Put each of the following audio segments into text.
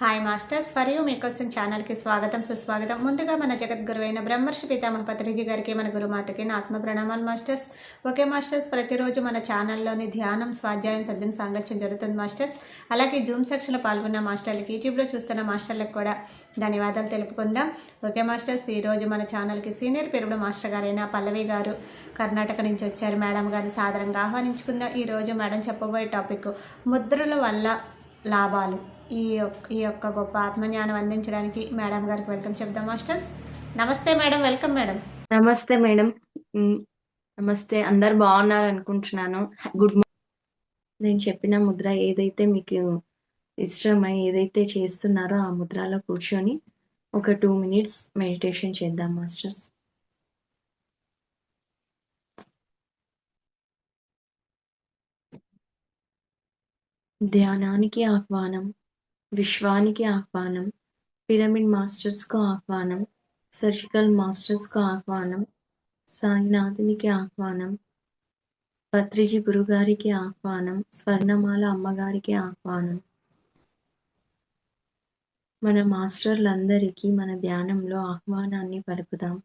Hi masters for you మీకోసం ఛానల్కి స్వాగతం సుస్వాగతం. ముందుగా మన జగద్గురువైన బ్రహ్మర్షి పితామహ పత్రిజీ గారికి, మన గురుమాతకి నా ఆత్మ ప్రణామాలు మాస్టర్స్. ఓకే మాస్టర్స్, ప్రతిరోజు మన ఛానల్లోని ధ్యానం, స్వాధ్యాయం, సజ్జన సాంగత్యం జరుగుతుంది మాస్టర్స్. అలాగే జూమ్ సెక్షన్లో పాల్గొన్న మాస్టర్లకి, యూట్యూబ్లో చూస్తున్న మాస్టర్లకు కూడా ధన్యవాదాలు తెలుపుకుందాం. ఓకే మాస్టర్స్, ఈరోజు మన ఛానల్కి సీనియర్ పెరుగుడు మాస్టర్ గారైన పల్లవి గారు కర్ణాటక నుంచి వచ్చారు. మేడం గారిని సాదరంగా ఆహ్వానించుకుందాం. ఈరోజు మేడం చెప్పబోయే టాపిక్ ముద్రల వల్ల లాభాలు. ఈ యొక్క గొప్ప ఆత్మజ్ఞానం అందించడానికి మేడం గారికి వెల్కమ్ చెప్దాం మాస్టర్స్. నమస్తే మేడం, వెల్కమ్ మేడం. నమస్తే మేడం. నమస్తే, అందరు బాగున్నారు అనుకుంటున్నాను. Good morning. నేను చెప్పిన ముద్ర ఏదైతే మీకు ఇష్టమై ఏదైతే చేస్తున్నారో ఆ ముద్రలో కూర్చొని ఒక 2 minutes మెడిటేషన్ చేద్దాం మాస్టర్స్. ధ్యానానికి ఆహ్వానం, విశ్వానికి ఆహ్వానం, పిరమిడ్ మాస్టర్స్కు ఆహ్వానం, సర్జికల్ మాస్టర్స్కు ఆహ్వానం, సాయినాథునికి ఆహ్వానం, పత్రిజీ గురుగారికి ఆహ్వానం, స్వర్ణమాల అమ్మగారికి ఆహ్వానం. మన మాస్టర్లందరికీ మన ధ్యానంలో ఆహ్వానాన్ని పలుకుదాం.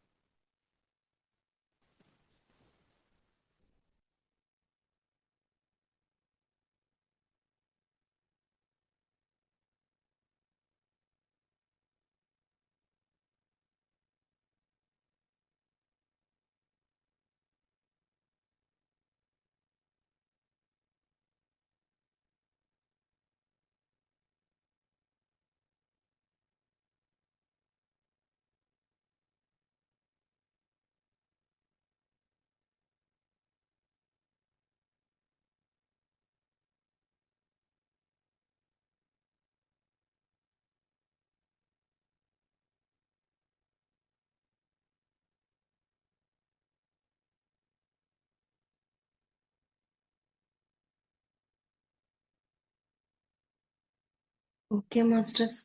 ఓకే మాస్టర్స్,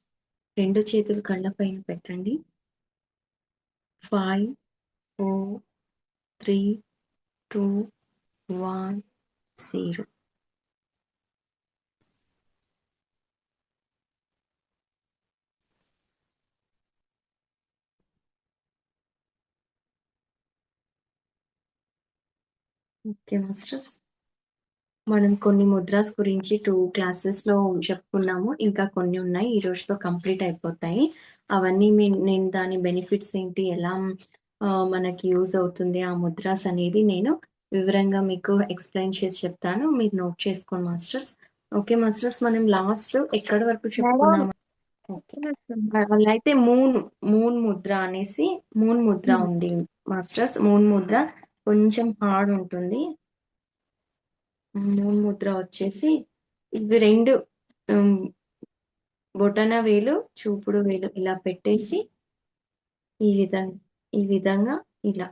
2 చేతులు కళ్ళపైన పెట్టండి. 5, 4, 3, 2, 1, 0. ఓకే మాస్టర్స్, మనం కొన్ని ముద్రాస్ గురించి 2 క్లాసెస్లో చెప్పుకున్నాము. ఇంకా కొన్ని ఉన్నాయి, ఈ రోజుతో కంప్లీట్ అయిపోతాయి. అవన్నీ నేను దాని బెనిఫిట్స్ ఏంటి, ఎలా మనకి యూజ్ అవుతుంది ఆ ముద్రాస్ అనేది నేను వివరంగా మీకు ఎక్స్ప్లెయిన్ చేసి చెప్తాను. మీరు నోట్ చేసుకోండి మాస్టర్స్. ఓకే మాస్టర్స్, మనం లాస్ట్ ఎక్కడి వరకు చెప్పుకున్నాము? అయితే మూన్ ముద్ర అనేసి మూన్ ముద్ర ఉంది మాస్టర్స్. మూన్ ముద్ర కొంచెం హార్డ్ ఉంటుంది. మూన్ ముద్ర వచ్చేసి ఇవి 2 బొటన వేలు, చూపుడు వేలు ఇలా పెట్టేసి ఈ విధంగా ఇలా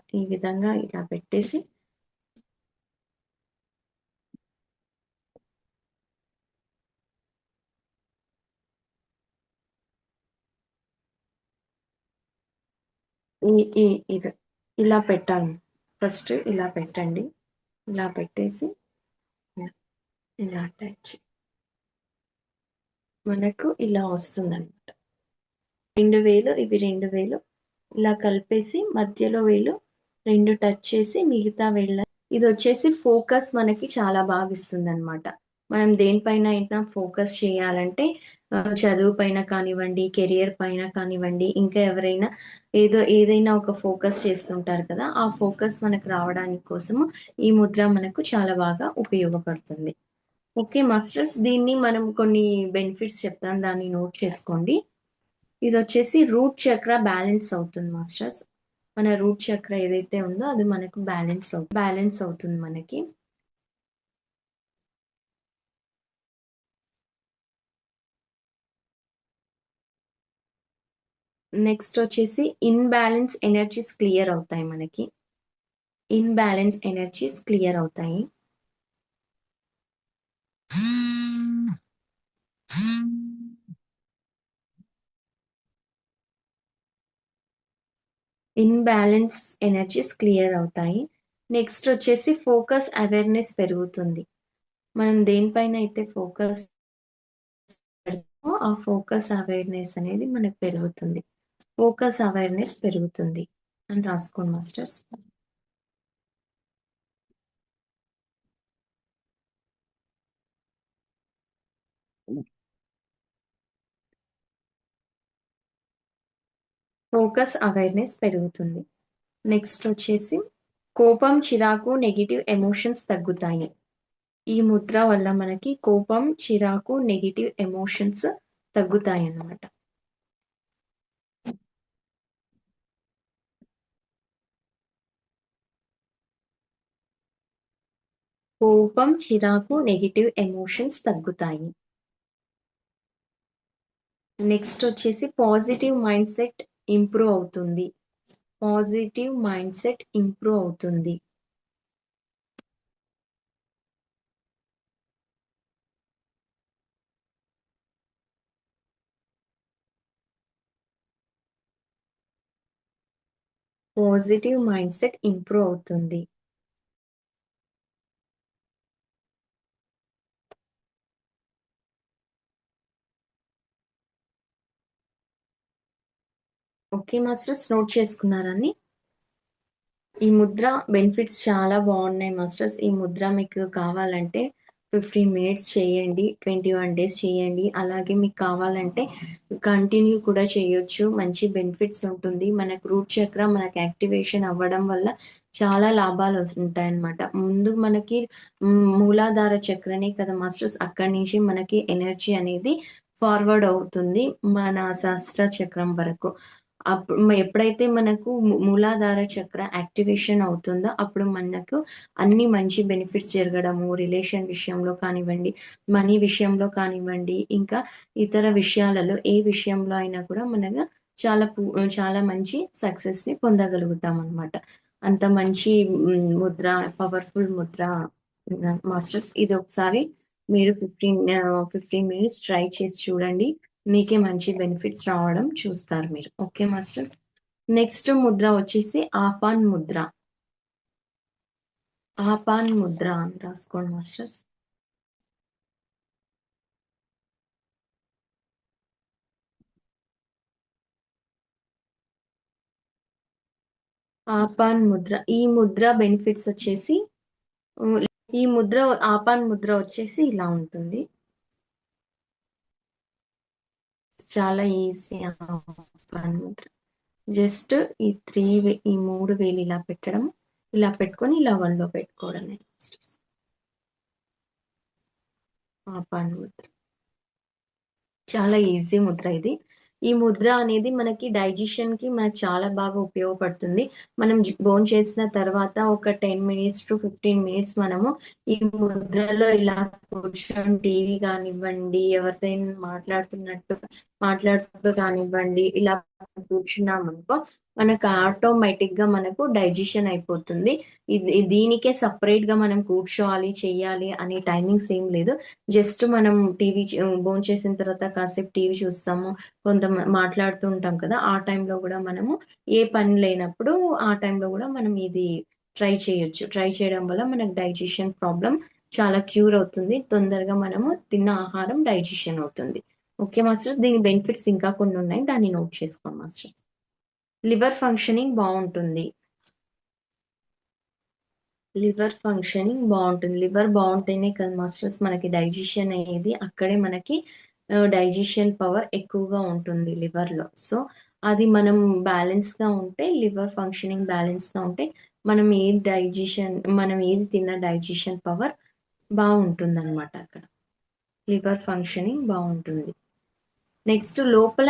పెట్టేసి ఇది ఇలా పెట్టాలి. ఫస్ట్ ఇలా పెట్టండి, ఇలా పెట్టేసి ఇలా అటాచ్ మనకు ఇలా వస్తుందన్నమాట. 2 వేలు, ఇవి 2 వేలు ఇలా కలిపేసి మధ్యలో వేలు 2 టచ్ చేసి మిగతా వేళ్ళ ఇది వచ్చేసి ఫోకస్ మనకి చాలా బాగా ఇస్తుందన్నమాట. మనం దేనిపైన అయినా ఫోకస్ చేయాలంటే చదువు పైన కానివ్వండి, కెరియర్ పైన కానివ్వండి, ఇంకా ఎవరైనా ఏదైనా ఒక ఫోకస్ చేస్తుంటారు కదా, ఆ ఫోకస్ మనకు రావడానికి కోసము ఈ ముద్ర మనకు చాలా బాగా ఉపయోగపడుతుంది. ఓకే మాస్టర్స్, దీన్ని మనం కొన్ని బెనిఫిట్స్ చెప్తాను, దాన్ని నోట్ చేసుకోండి. ఇది వచ్చేసి రూట్ చక్ర బ్యాలెన్స్ అవుతుంది మాస్టర్స్. మన రూట్ చక్ర ఏదైతే ఉందో అది మనకు బ్యాలెన్స్ అవుతుంది మనకి. నెక్స్ట్ వచ్చేసి ఇన్బ్యాలెన్స్ ఎనర్జీస్ క్లియర్ అవుతాయి మనకి. ఇన్బ్యాలెన్స్ ఎనర్జీస్ క్లియర్ అవుతాయి. ఇన్బ్యాలెన్స్ ఎనర్జీస్ క్లియర్ అవుతాయి. నెక్స్ట్ వచ్చేసి ఫోకస్ అవేర్నెస్ పెరుగుతుంది. మనం దేనిపైన అయితే ఫోకస్ ఆ ఫోకస్ అవేర్‌నెస్ అనేది మనకు పెరుగుతుంది. ఫోకస్ అవేర్‌నెస్ పెరుగుతుంది అని రాసుకోండి మాస్టర్స్. ఫోకస్ అవేర్‌నెస్ పెరుగుతుంది. నెక్స్ట్ వచ్చేసి కోపం, చిరాకు, నెగెటివ్ ఎమోషన్స్ తగ్గుతాయి. ఈ ముద్ర వల్ల మనకి కోపం, చిరాకు, నెగెటివ్ ఎమోషన్స్ తగ్గుతాయన్నమాట. కోపం, చిరాకు, నెగెటివ్ ఎమోషన్స్ తగ్గుతాయి. నెక్స్ట్ వచ్చేసి పాజిటివ్ మైండ్ సెట్ ఇంప్రూవ్ అవుతుంది. పాజిటివ్ మైండ్ సెట్ ఇంప్రూవ్ అవుతుంది. పాజిటివ్ మైండ్ సెట్ ఇంప్రూవ్ అవుతుంది. ఓకే మాస్టర్స్, నోట్ చేసుకున్నారని? ఈ ముద్ర బెనిఫిట్స్ చాలా బాగున్నాయి మాస్టర్స్. ఈ ముద్ర మీకు కావాలంటే 15 మినిట్స్ చేయండి, 21 డేస్ చేయండి. అలాగే మీకు కావాలంటే కంటిన్యూ కూడా చేయొచ్చు. మంచి బెనిఫిట్స్ ఉంటుంది. మనకు రూట్ చక్ర మనకి యాక్టివేషన్ అవ్వడం వల్ల చాలా లాభాలు ఉంటాయన్నమాట. ముందు మనకి మూలాధార చక్రనే కదా మాస్టర్స్, అక్కడి నుంచి మనకి ఎనర్జీ అనేది ఫార్వర్డ్ అవుతుంది మన సహస్ర చక్రం వరకు. అప్పుడు ఎప్పుడైతే మనకు మూలాధార చక్ర యాక్టివేషన్ అవుతుందో అప్పుడు మనకు అన్ని మంచి బెనిఫిట్స్ జరగడము, రిలేషన్ విషయంలో కానివ్వండి, మనీ విషయంలో కానివ్వండి, ఇంకా ఇతర విషయాలలో ఏ విషయంలో అయినా కూడా మనకు చాలా మంచి సక్సెస్‌ని పొందగలుగుతామనమాట. అంత మంచి ముద్ర, పవర్‌ఫుల్ ముద్ర మాస్టర్స్. ఇది ఒకసారి మీరు 15 మినిట్స్ ట్రై చేసి చూడండి. మీకే మంచి బెనిఫిట్స్ రావడం చూస్తారు మీరు. Okay masters. నెక్స్ట్ ముద్ర వచ్చేసి ఆపాన్ ముద్ర. ఆపాన్ ముద్ర అని రాసుకోండి మాస్టర్స్. ఆపాన్ ముద్ర. ఈ ముద్ర బెనిఫిట్స్ వచ్చేసి హ్మ్. ఈ ముద్ర ఆపాన్ ముద్ర వచ్చేసి ఇలా ఉంటుంది. చాలా ఈజీ ఆపాన్ ముద్ర. జస్ట్ ఈ 3 వేలు ఇలా పెట్టడం, ఇలా పెట్టుకొని ఇలా వన్‌లో పెట్టుకోవడమే మాస్టర్స్. ఆపాన్ ముద్ర. చాలా ఈజీ ముద్ర ఇది. ఈ ముద్ర అనేది మనకి డైజెషన్‌కి మనకు చాలా బాగా ఉపయోగపడుతుంది. మనం భోంచేసిన తర్వాత ఒక 10 మినిట్స్ టు 15 మినిట్స్ మనము ఈ ముద్రలో ఇలా కూర్చొని టీవీ కానివ్వండి, ఎవరితోనైనా మాట్లాడుతూ కానివ్వండి, ఇలా కూర్చున్నామనుకో మనకు ఆటోమేటిక్‌గా మనకు డైజెషన్ అయిపోతుంది. దీనికే సెపరేట్‌గా మనం కూర్చోవాలి, చెయ్యాలి అనే టైమింగ్స్ ఏం లేదు. జస్ట్ మనం భోంచేసిన తర్వాత కాసేపు టీవీ చూస్తాము. మాట్లాడుతూ ఉంటాం కదా! ఆ టైంలో గూడా మనము ఏ పని లేనప్పుడు ఆ టైంలో గూడా మనం ఇది ట్రై చేయొచ్చు. ట్రై చేయడం వల్ల మనకు డైజెషన్ ప్రాబ్లమ్ చాలా క్యూర్ అవుతుంది. తొందరగా మనము తిన్న ఆహారం డైజెషన్ అవుతుంది. Okay masters. దీని బెనిఫిట్స్ ఇంకా కొన్నున్నాయి. దాన్ని నోట్ చేసుకోండి మాస్టర్స్. లివర్ ఫంక్షనింగ్ బావుంటుంది. లివర్ ఫంక్షనింగ్ బావుంటుంది. లివర్ బావుంటేనే కదా మాస్టర్స్ మనకి డైజెషన్ అయ్యేది. అక్కడే మనకి డైజెషన్ పవర్ ఎక్కువగా ఉంటుంది లివర్‌లో. సో, అది మనం బ్యాలెన్స్‌గా ఉంటే లివర్ ఫంక్షనింగ్ బ్యాలెన్స్‌గా ఉంటే మనం ఏది తిన్న డైజెషన్ పవర్ బావుంటుందనమాట అక్కడ. లివర్ ఫంక్షనింగ్ బావుంటుంది. నెక్స్ట్ లోపల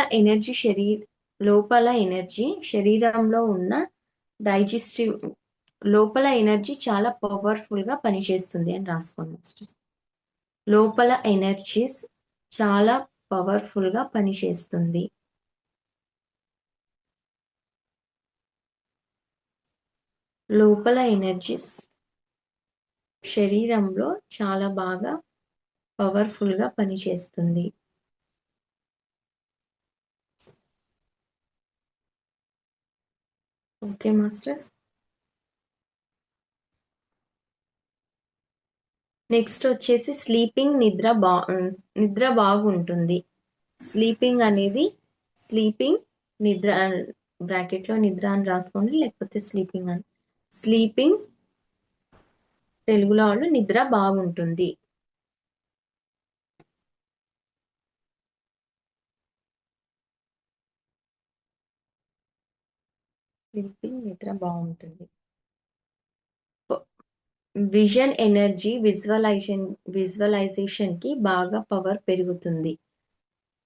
ఎనర్జీ శరీరంలో ఉన్న డైజెస్టివ్ లోపల ఎనర్జీ చాలా పవర్‌ఫుల్‌గా పనిచేస్తుంది అని రాసుకోండి మాస్టర్స్. లోపల ఎనర్జీస్ చాలా పవర్‌ఫుల్‌గా పనిచేస్తుంది. లోపల ఎనర్జీస్ శరీరంలో చాలా బాగా పవర్‌ఫుల్‌గా పనిచేస్తుంది. Okay masters. నెక్స్ట్ వచ్చేసి నిద్ర బాగుంటుంది. స్లీపింగ్ అనేది స్లీపింగ్ నిద్ర బ్రాకెట్లో నిద్ర అని రాసుకోండి, లేకపోతే స్లీపింగ్ అని. స్లీపింగ్ తెలుగులో వాళ్ళు నిద్ర బాగుంటుంది. స్లీపింగ్ నిద్ర బాగుంటుంది. విజన్ ఎనర్జీ విజువలైజేషన్ కి బాగా పవర్ పెరుగుతుంది.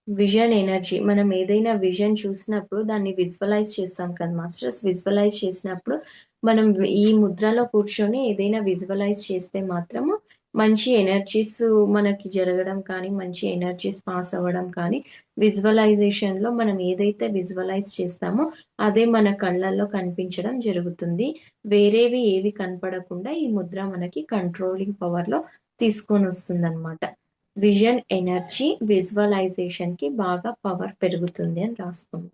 విజన్ ఎనర్జీ మనం ఏదైనా విజన్ చూసినప్పుడు దాన్ని విజువలైజ్ చేస్తాం కదా మాస్టర్స్. విజువలైజ్ చేసినప్పుడు మనం ఈ ముద్రలో కూర్చొని ఏదైనా విజువలైజ్ చేస్తే మాత్రము మంచి ఎనర్జీస్ మనకి జరగడం కానీ, మంచి ఎనర్జీస్ పాస్ అవ్వడం కానీ, విజువలైజేషన్లో మనం ఏదైతే విజువలైజ్ చేస్తామో అదే మన కళ్ళల్లో కనిపించడం జరుగుతుంది. వేరేవి ఏవి కనపడకుండా ఈ ముద్ర మనకి కంట్రోలింగ్ పవర్లో తీసుకొని వస్తుందన్నమాట. విజన్ ఎనర్జీ విజువలైజేషన్ కి బాగా పవర్ పెరుగుతుంది అని రాసుకోండి.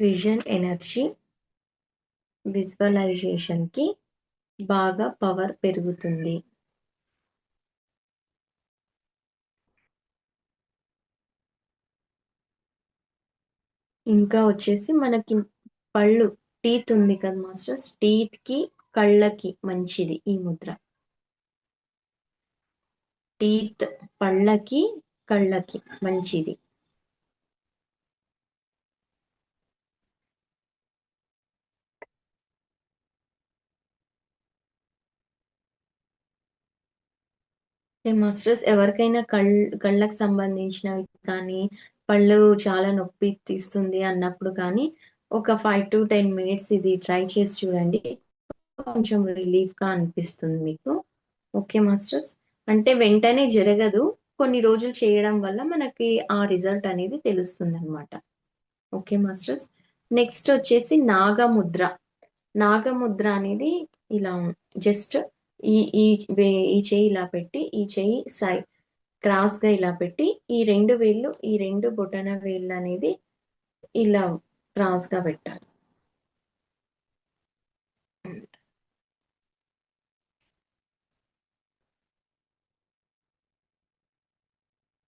విజన్ ఎనర్జీ విజువలైజేషన్ కి బాగా పవర్ పెరుగుతుంది. ఇంకా వచ్చేసి మనకి పళ్ళు టీత్ ఉంది కదా మాస్టర్స్, టీత్ కి కళ్ళకి మంచిది ఈ ముద్ర. టీత్ పళ్ళకి కళ్ళకి మంచిది. మాస్టర్స్ ఎవరికైనా కళ్ళకు సంబంధించినవి కానీ, పళ్ళు చాలా నొప్పి తీస్తుంది అన్నప్పుడు కానీ ఒక 5 to 10 మినిట్స్ ఇది ట్రై చేసి చూడండి. కొంచెం రిలీఫ్గా అనిపిస్తుంది మీకు. Okay masters. అంటే వెంటనే జరగదు, కొన్ని రోజులు చేయడం వల్ల మనకి ఆ రిజల్ట్ అనేది తెలుస్తుంది అనమాట. Okay masters. నెక్స్ట్ వచ్చేసి నాగముద్ర. నాగముద్ర అనేది ఇలా జస్ట్ ఈ ఈ ఈ చెయ్యి ఇలా పెట్టి, ఈ చెయ్యి క్రాస్ గా ఇలా పెట్టి, ఈ 2 వేళ్ళు, ఈ 2 బొటన వేళ్ళు అనేది ఇలా క్రాస్ గా పెట్టాలి.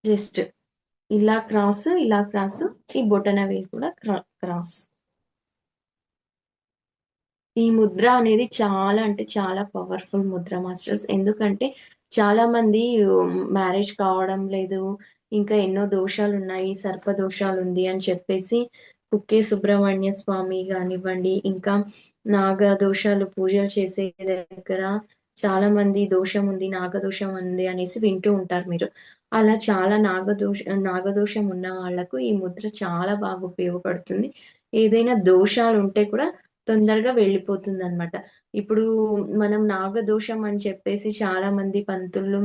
జస్ట్ ఇలా క్రాస్, ఇలా క్రాస్, ఈ బొటన వేలు కూడా క్రాస్. ఈ ముద్ర అనేది చాలా అంటే చాలా పవర్ఫుల్ ముద్ర మాస్టర్స్. ఎందుకంటే చాలా మంది మ్యారేజ్ కావడం లేదు, ఇంకా ఎన్నో దోషాలు ఉన్నాయి, సర్ప దోషాలు ఉంది అని చెప్పేసి కుక్కే సుబ్రహ్మణ్య స్వామి కానివ్వండి, ఇంకా నాగ దోషాలు పూజలు చేసే దగ్గర చాలా మంది దోషం ఉంది, నాగదోషం ఉంది అనేసి వింటూ ఉంటారు మీరు. అలా చాలా నాగదోషం ఉన్న వాళ్ళకు ఈ ముద్ర చాలా బాగా ఉపయోగపడుతుంది. ఏదైనా దోషాలు ఉంటే కూడా తొందరగా వెళ్ళిపోతుందనమాట. ఇప్పుడు మనం నాగదోషం అని చెప్పేసి చాలా మంది పంతులు,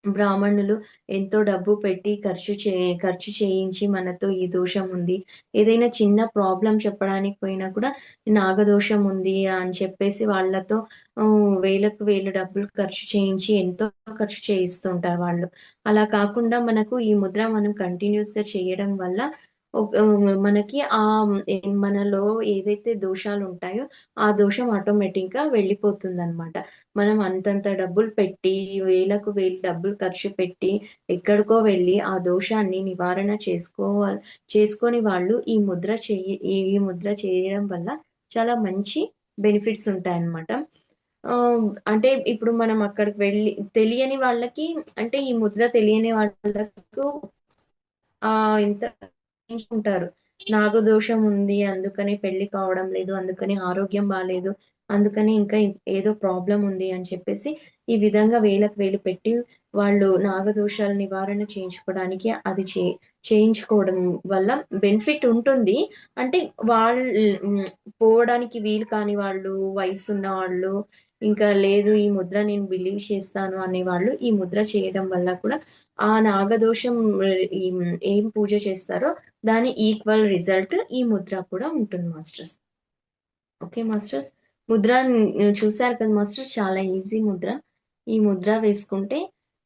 బ్రాహ్మణులు ఎంతో డబ్బు పెట్టి ఖర్చు చేయించి మనతో ఈ దోషం ఉంది, ఏదైనా చిన్న ప్రాబ్లమ్ చెప్పడానికి పోయినా కూడా నాగదోషం ఉంది అని చెప్పేసి వాళ్ళతో వేలకు వేలు డబ్బులు ఖర్చు చేయించి ఎంతో ఖర్చు చేయిస్తుంటారు వాళ్ళు. అలా కాకుండా మనకు ఈ ముద్ర మనం కంటిన్యూస్‌గా చేయడం వల్ల మనకి మనలో ఏదైతే దోషాలుంటాయో ఆ దోషం ఆటోమేటిక్‌గా వెళ్ళిపోతుందనమాట. మనం అంతంత డబ్బులు పెట్టి, వేలకు వేలు డబ్బులు ఖర్చు పెట్టి, ఎక్కడికో వెళ్ళి ఆ దోషాన్ని నివారణ చేసుకొని వాళ్ళు ఈ ముద్ర చేయడం వల్ల చాలా మంచి బెనిఫిట్స్ ఉంటాయన్నమాట. అంటే ఇప్పుడు మనం అక్కడికి వెళ్ళి తెలియని వాళ్ళకి, అంటే ఈ ముద్ర తెలియని వాళ్ళకు ఇంత ఉంటారు. నాగదోషం ఉంది, అందుకని పెళ్లి కావడం లేదు, అందుకని ఆరోగ్యం బాలేదు, అందుకని ఇంకా ఏదో ప్రాబ్లమ్ ఉంది అని చెప్పేసి ఈ విధంగా వేలకు వేలు పెట్టి వాళ్ళు నాగదోషాల నివారణ చేయించుకోవడానికి అది చేయించుకోవడం వల్ల బెనిఫిట్ ఉంటుంది. అంటే వాళ్ళు పోవడానికి వీలు కాని వాళ్ళు, వయసున్న వాళ్ళు, ఇంకా లేదు ఈ ముద్ర నేను బిలీవ్ చేస్తాను అనేవాళ్ళు ఈ ముద్ర చేయడం వల్ల కూడా ఆ నాగదోషం ఈ ఏం పూజ చేస్తారో దాని ఈక్వల్ రిజల్ట్ ఈ ముద్ర కూడా ఉంటుంది మాస్టర్స్. Okay masters. ముద్ర చూసారు కదా మాస్టర్స్, చాలా ఈజీ ముద్ర. ఈ ముద్ర వేసుకుంటే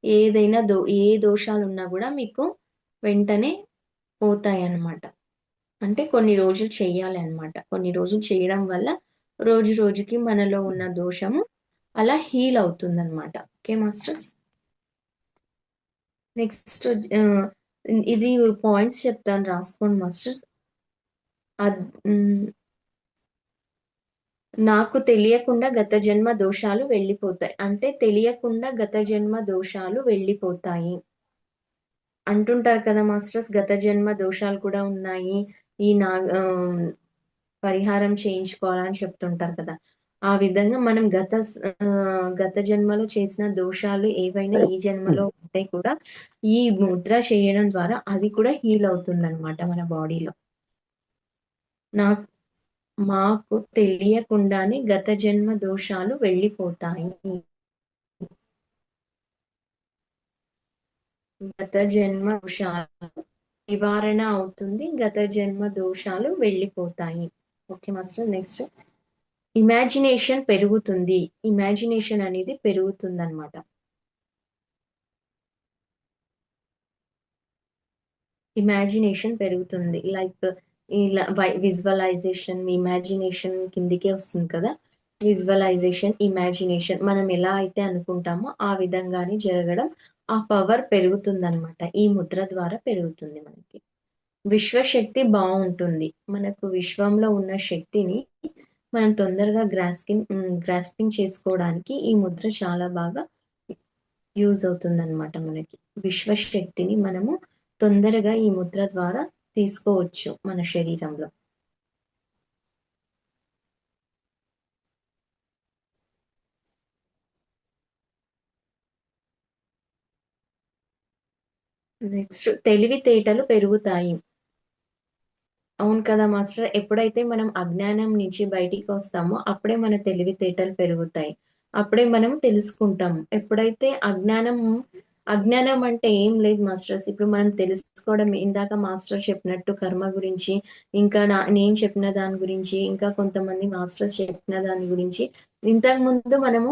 ఏదైనా ఏ దోషాలున్నా కూడా మీకు వెంటనే పోతాయన్నమాట. అంటే కొన్ని రోజులు చెయ్యాలి అన్నమాట. కొన్ని రోజులు చేయడం వల్ల రోజు రోజుకి మనలో ఉన్న దోషము అలా హీల్ అవుతుందన్నమాట. Okay masters. నెక్స్ట్ ఇది పాయింట్స్ చెప్తాను రాసుకోండి మాస్టర్స్. అద్ హ్మ్. నాకు తెలియకుండా గత జన్మ దోషాలు వెళ్ళిపోతాయి. అంటే తెలియకుండా గత జన్మ దోషాలు వెళ్ళిపోతాయి. అంటుంటారు కదా మాస్టర్స్, గత జన్మ దోషాలు కూడా ఉన్నాయి. ఈ పరిహారం చేయించుకోవాలని చెప్తుంటారు కదా! ఆ విధంగా మనం గత జన్మలో చేసిన దోషాలు ఏవైనా ఈ జన్మలో ఉంటే కూడా ఈ ముద్ర చేయడం ద్వారా అది కూడా హీల్ అవుతుందనమాట మన బాడీలో. నాకు మాకు తెలియకుండానే గత జన్మ దోషాలు వెళ్ళిపోతాయి. గత జన్మ దోషాలు నివారణ అవుతుంది. గత జన్మ దోషాలు వెళ్ళిపోతాయి. Okay master. నెక్స్ట్ ఇమాజినేషన్ పెరుగుతుంది. ఇమాజినేషన్ అనేది పెరుగుతుందనమాట. ఇమాజినేషన్ పెరుగుతుంది. లైక్ ఇలా విజువలైజేషన్, ఇమాజినేషన్ కిందికే వస్తుంది కదా! విజువలైజేషన్, ఇమాజినేషన్ మనం ఎలా అయితే అనుకుంటామో ఆ విధంగానే జరగడం, ఆ పవర్ పెరుగుతుందనమాట. ఈ ముద్ర ద్వారా పెరుగుతుంది మనకి. విశ్వశక్తి బావుంటుంది. మనకు విశ్వంలో ఉన్న శక్తిని మనం తొందరగా గ్రాస్పింగ్ చేసుకోవడానికి ఈ ముద్ర చాలా బాగా యూజ్ అవుతుందనమాట మనకి. విశ్వశక్తిని మనము తొందరగా ఈ ముద్ర ద్వారా తీసుకోవచ్చు మన శరీరంలో. నెక్స్ట్ తెలివితేటలు పెరుగుతాయి. అవును కదా మాస్టర్. ఎప్పుడైతే మనం అజ్ఞానం నుంచి బయటికొస్తామో అప్పుడే మన తెలివితేటలు పెరుగుతాయి. అప్పుడే మనం తెలుసుకుంటాం. ఎప్పుడైతే అజ్ఞానం అంటే ఏం లేదు మాస్టర్స్. ఇప్పుడు మనం తెలుసుకోవడం ఇందాక మాస్టర్ చెప్పినట్టు కర్మ గురించి, ఇంకా నేను చెప్పిన దాని గురించి, ఇంకా కొంతమంది మాస్టర్స్ చెప్పిన దాని గురించి ఇంతకుముందు మనము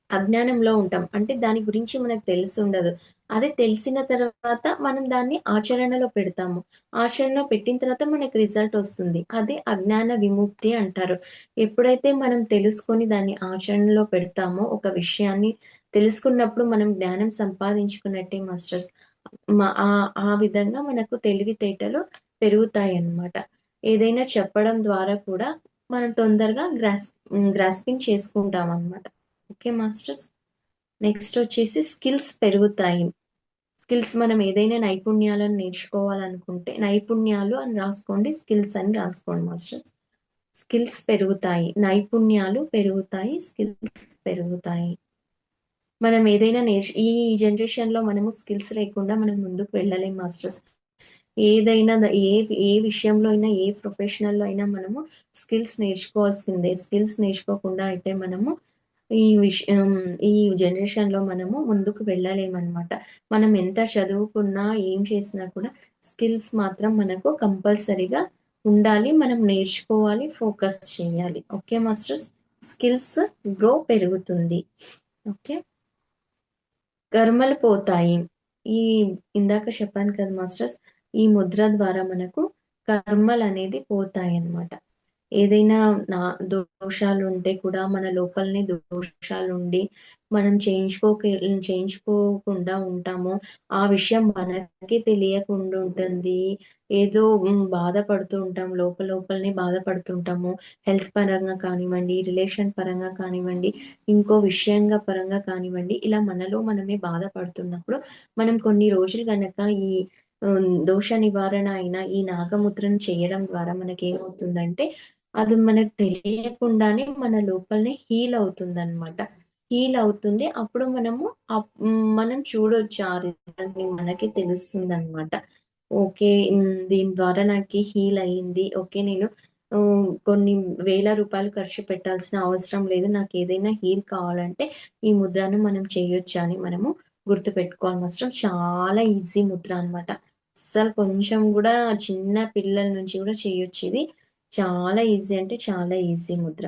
అజ్ఞానంలో ఉంటాం. అంటే దాని గురించి మనకు తెలిసుండదు. అదే తెలిసిన తర్వాత మనం దాన్ని ఆచరణలో పెడతాము. ఆచరణలో పెట్టిన తర్వాత మనకు రిజల్ట్ ఒస్తుంది. అదే అజ్ఞాన విముక్తి అంటారు. ఎప్పుడైతే మనం తెలుసుకొని దాన్ని ఆచరణలో పెడతామో, ఒక విషయాన్ని తెలుసుకున్నప్పుడు మనం జ్ఞానం సంపాదించుకున్నట్టే మాస్టర్స్. ఆ విధంగా మనకు తెలివితేటలు పెరుగుతాయన్నమాట. ఏదైనా చెప్పడం ద్వారా కూడా మనం తొందరగా గ్రాస్పింగ్ చేసుకుంటామన్నమాట. Okay masters. నెక్స్ట్ వచ్చేసి స్కిల్స్ పెరుగుతాయి. స్కిల్స్ మనం ఏదైనా నైపుణ్యాలను నేర్చుకోవాలనుకుంటే నైపుణ్యాలు అని రాసుకోండి. స్కిల్స్ అని రాసుకోండి మాస్టర్స్. స్కిల్స్ పెరుగుతాయి. నైపుణ్యాలు పెరుగుతాయి. స్కిల్స్ పెరుగుతాయి. మనం ఏదైనా ఈ జనరేషన్‌లో మనము స్కిల్స్ లేకుండా మనం ముందుకు వెళ్ళలేం మాస్టర్స్. ఏదైనా ఏ విషయంలో అయినా, ఏ ప్రొఫెషనల్‌లో అయినా మనము స్కిల్స్ నేర్చుకోవాల్సిందే. స్కిల్స్ నేర్చుకోకుండా అయితే మనము ఈ విషయం ఈ జనరేషన్‌లో మనము ముందుకు వెళ్ళలేమనమాట. మనం ఎంత చదువుకున్నా, ఏం చేసినా కూడా స్కిల్స్ మాత్రం మనకు కంపల్సరీగా ఉండాలి. మనం నేర్చుకోవాలి, ఫోకస్ చేయాలి. Okay masters. స్కిల్స్ పెరుగుతుంది. ఓకే. కర్మలు పోతాయి. ఈ ఇందాక చెప్పాను కదా మాస్టర్స్, ఈ ముద్ర ద్వారా మనకు కర్మలనేది పోతాయన్నమాట. ఏదైనా నా దోషాలుంటే కూడా మన లోపలనే దోషాలుండి మనం చేయించుకోకుండా ఉంటాము. ఆ విషయం మనకే తెలియకుండా ఉంటుంది. ఏదో బాధపడుతూ ఉంటాం. లోపలనే బాధపడుతుంటాము. హెల్త్ పరంగా కానివ్వండి, రిలేషన్ పరంగా కానివ్వండి, ఇంకో విషయంగా పరంగా కానివ్వండి, ఇలా మనలో మనమే బాధపడుతున్నప్పుడు, మనం కొన్ని రోజులు గనక ఈ దోష నివారణ అయిన ఈ నాగముద్రను చేయడం ద్వారా మనకేమవుతుందంటే, అది మనకు తెలియకుండానే మన లోపలనే హీల్ అవుతుందనమాట. హీల్ అవుతుంది. అప్పుడు మనం చూడొచ్చు ఆ రిజల్ట్‌ని మనకే తెలుస్తుందనమాట. ఓకే. దీని ద్వారా నాకి హీల్ అయింది. ఓకే. నేను కొన్ని వేల రూపాయలు ఖర్చు పెట్టాల్సిన అవసరం లేదు. నాకేదైనా హీల్ కావాలంటే ఈ ముద్రను మనం చేయొచ్చు అని మనము గుర్తుపెట్టుకోవాలి మాత్రం. చాలా ఈజీ ముద్ర అనమాట. అస్సలు కొంచెం గూడా చిన్న పిల్లల నుంచి గూడా చేయొచ్చిది. చాలా ఈజీ అంటే చాలా ఈజీ ముద్ర.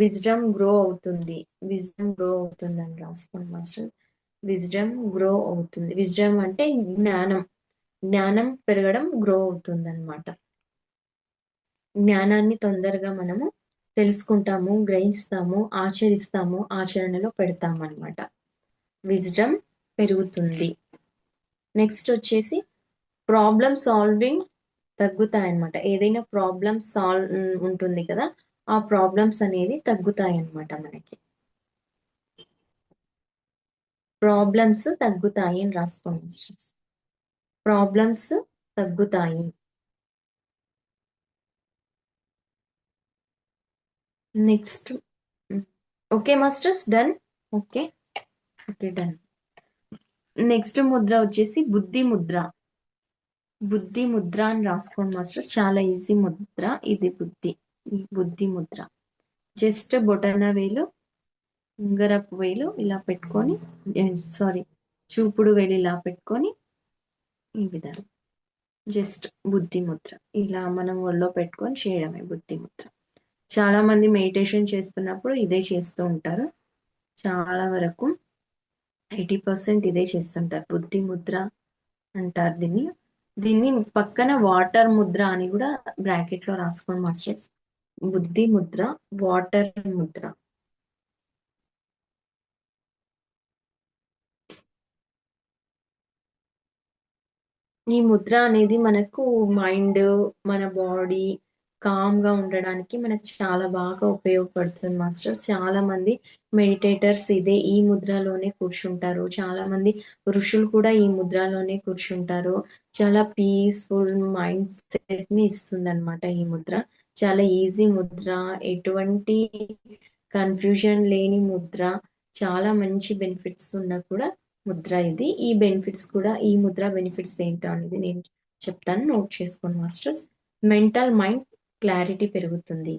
విజ్డమ్ గ్రో అవుతుంది. విజ్డమ్ గ్రో అవుతుందని రాసుకోండి మాస్టర్. విజ్డమ్ గ్రో అవుతుంది. విజ్డమ్ అంటే జ్ఞానం. జ్ఞానం పెరగడం, గ్రో అవుతుందనమాట. జ్ఞానాన్ని తొందరగా మనము తెలుసుకుంటాము, గ్రహిస్తాము, ఆచరిస్తాము, ఆచరణలో పెడతామనమాట. విజ్డమ్ పెరుగుతుంది. నెక్స్ట్ వచ్చేసి ప్రాబ్లమ్ సాల్వింగ్ తగ్గుతాయన్నమాట. ఏదైనా ప్రాబ్లమ్ ఉంటుంది కదా, ఆ ప్రాబ్లమ్స్ అనేది తగ్గుతాయన్నమాట మనకి. ప్రాబ్లమ్స్ తగ్గుతాయి అని రాసుకోండి. ప్రాబ్లమ్స్ తగ్గుతాయి. Next okay masters, done. Okay okay done. Next Mudra వచ్చేసి బుద్ధి ముద్ర. బుద్ధి ముద్ర అని రాసుకోండి మాస్టర్స్, చాలా ఈజీ ముద్ర ఇది. ఈ బుద్ధి ముద్ర జస్ట్ బొటన వేలు, ఉంగరపు వేలు ఇలా పెట్టుకొని, సారీ చూపుడు వేలు ఇలా పెట్టుకొని ఈ విధంగా జస్ట్ బుద్ధి ముద్ర ఇలా మనం ఒళ్ళో పెట్టుకొని చేయడమే బుద్ధి ముద్ర. చాలా మంది మెడిటేషన్ చేస్తున్నప్పుడు ఇదే చేస్తూ ఉంటారు. చాలా వరకు 80% ఇదే చేస్తుంటారు. బుద్ధి ముద్ర అంటారు దీన్ని. దీన్ని పక్కన వాటర్ ముద్ర అని కూడా బ్రాకెట్ లో రాసుకోండి మాస్టర్స్. బుద్ధి ముద్ర, వాటర్ ముద్ర. ఈ ముద్ర అనేది మనకు మైండ్, మన బాడీ కామ్ గా ఉండడానికి మనకు చాలా బాగా ఉపయోగపడుతుంది మాస్టర్స్. చాలా మంది మెడిటేటర్స్ ఈ ముద్రలోనే కూర్చుంటారు. చాలా మంది ఋషులు కూడా ఈ ముద్రలోనే కూర్చుంటారు. చాలా పీస్ఫుల్ మైండ్ సెట్ ని ఇస్తుంది అనమాట ఈ ముద్ర. చాలా ఈజీ ముద్ర, ఎటువంటి కన్ఫ్యూజన్ లేని ముద్ర, చాలా మంచి బెనిఫిట్స్ ఉన్న కూడా ముద్ర ఇది. ఈ బెనిఫిట్స్ కూడా, ఈ ముద్ర బెనిఫిట్స్ ఏంటో అనేది నేను చెప్తాను, నోట్ చేసుకోండి మాస్టర్స్. మెంటల్ మైండ్ క్లారిటీ పెరుగుతుంది.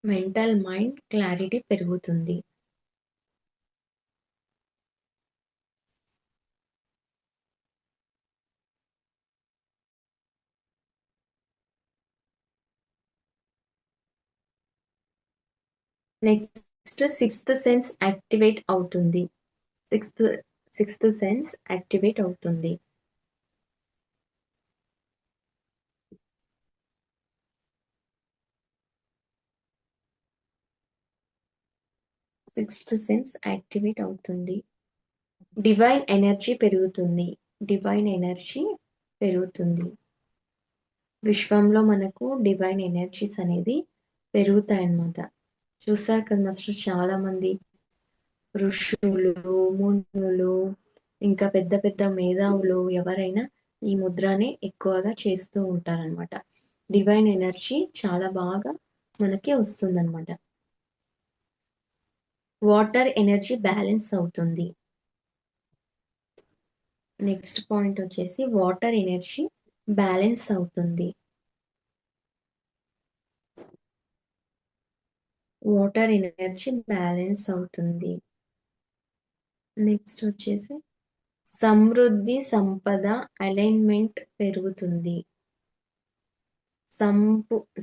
మెంటల్ మైండ్ క్లారిటీ పెరుగుతుంది. నెక్స్ట్ సిక్స్త్ సెన్స్ యాక్టివేట్ అవుతుంది. సిక్స్త్ సిక్స్త్ సెన్స్ యాక్టివేట్ అవుతుంది. సిక్స్త్ సెన్స్ యాక్టివేట్ అవుతుంది. డివైన్ ఎనర్జీ పెరుగుతుంది. డివైన్ ఎనర్జీ పెరుగుతుంది. విశ్వంలో మనకు డివైన్ ఎనర్జీస్ అనేది పెరుగుతాయన్నమాట. చూసారు కదా మాస్టర్, చాలా మంది ఋషులు, మునులు, ఇంకా పెద్ద పెద్ద మేధావులు ఎవరైనా ఈ ముద్రని ఎక్కువగా చేస్తూ ఉంటారనమాట. డివైన్ ఎనర్జీ చాలా బాగా మనకి వస్తుందన్నమాట. వాటర్ ఎనర్జీ బ్యాలెన్స్ అవుతుంది. నెక్స్ట్ పాయింట్ వచ్చేసి వాటర్ ఎనర్జీ బ్యాలెన్స్ అవుతుంది. వాటర్ ఎనర్జీ బ్యాలెన్స్ అవుతుంది. నెక్స్ట్ వచ్చేసి సమృద్ధి సంపద అలైన్మెంట్ పెరుగుతుంది.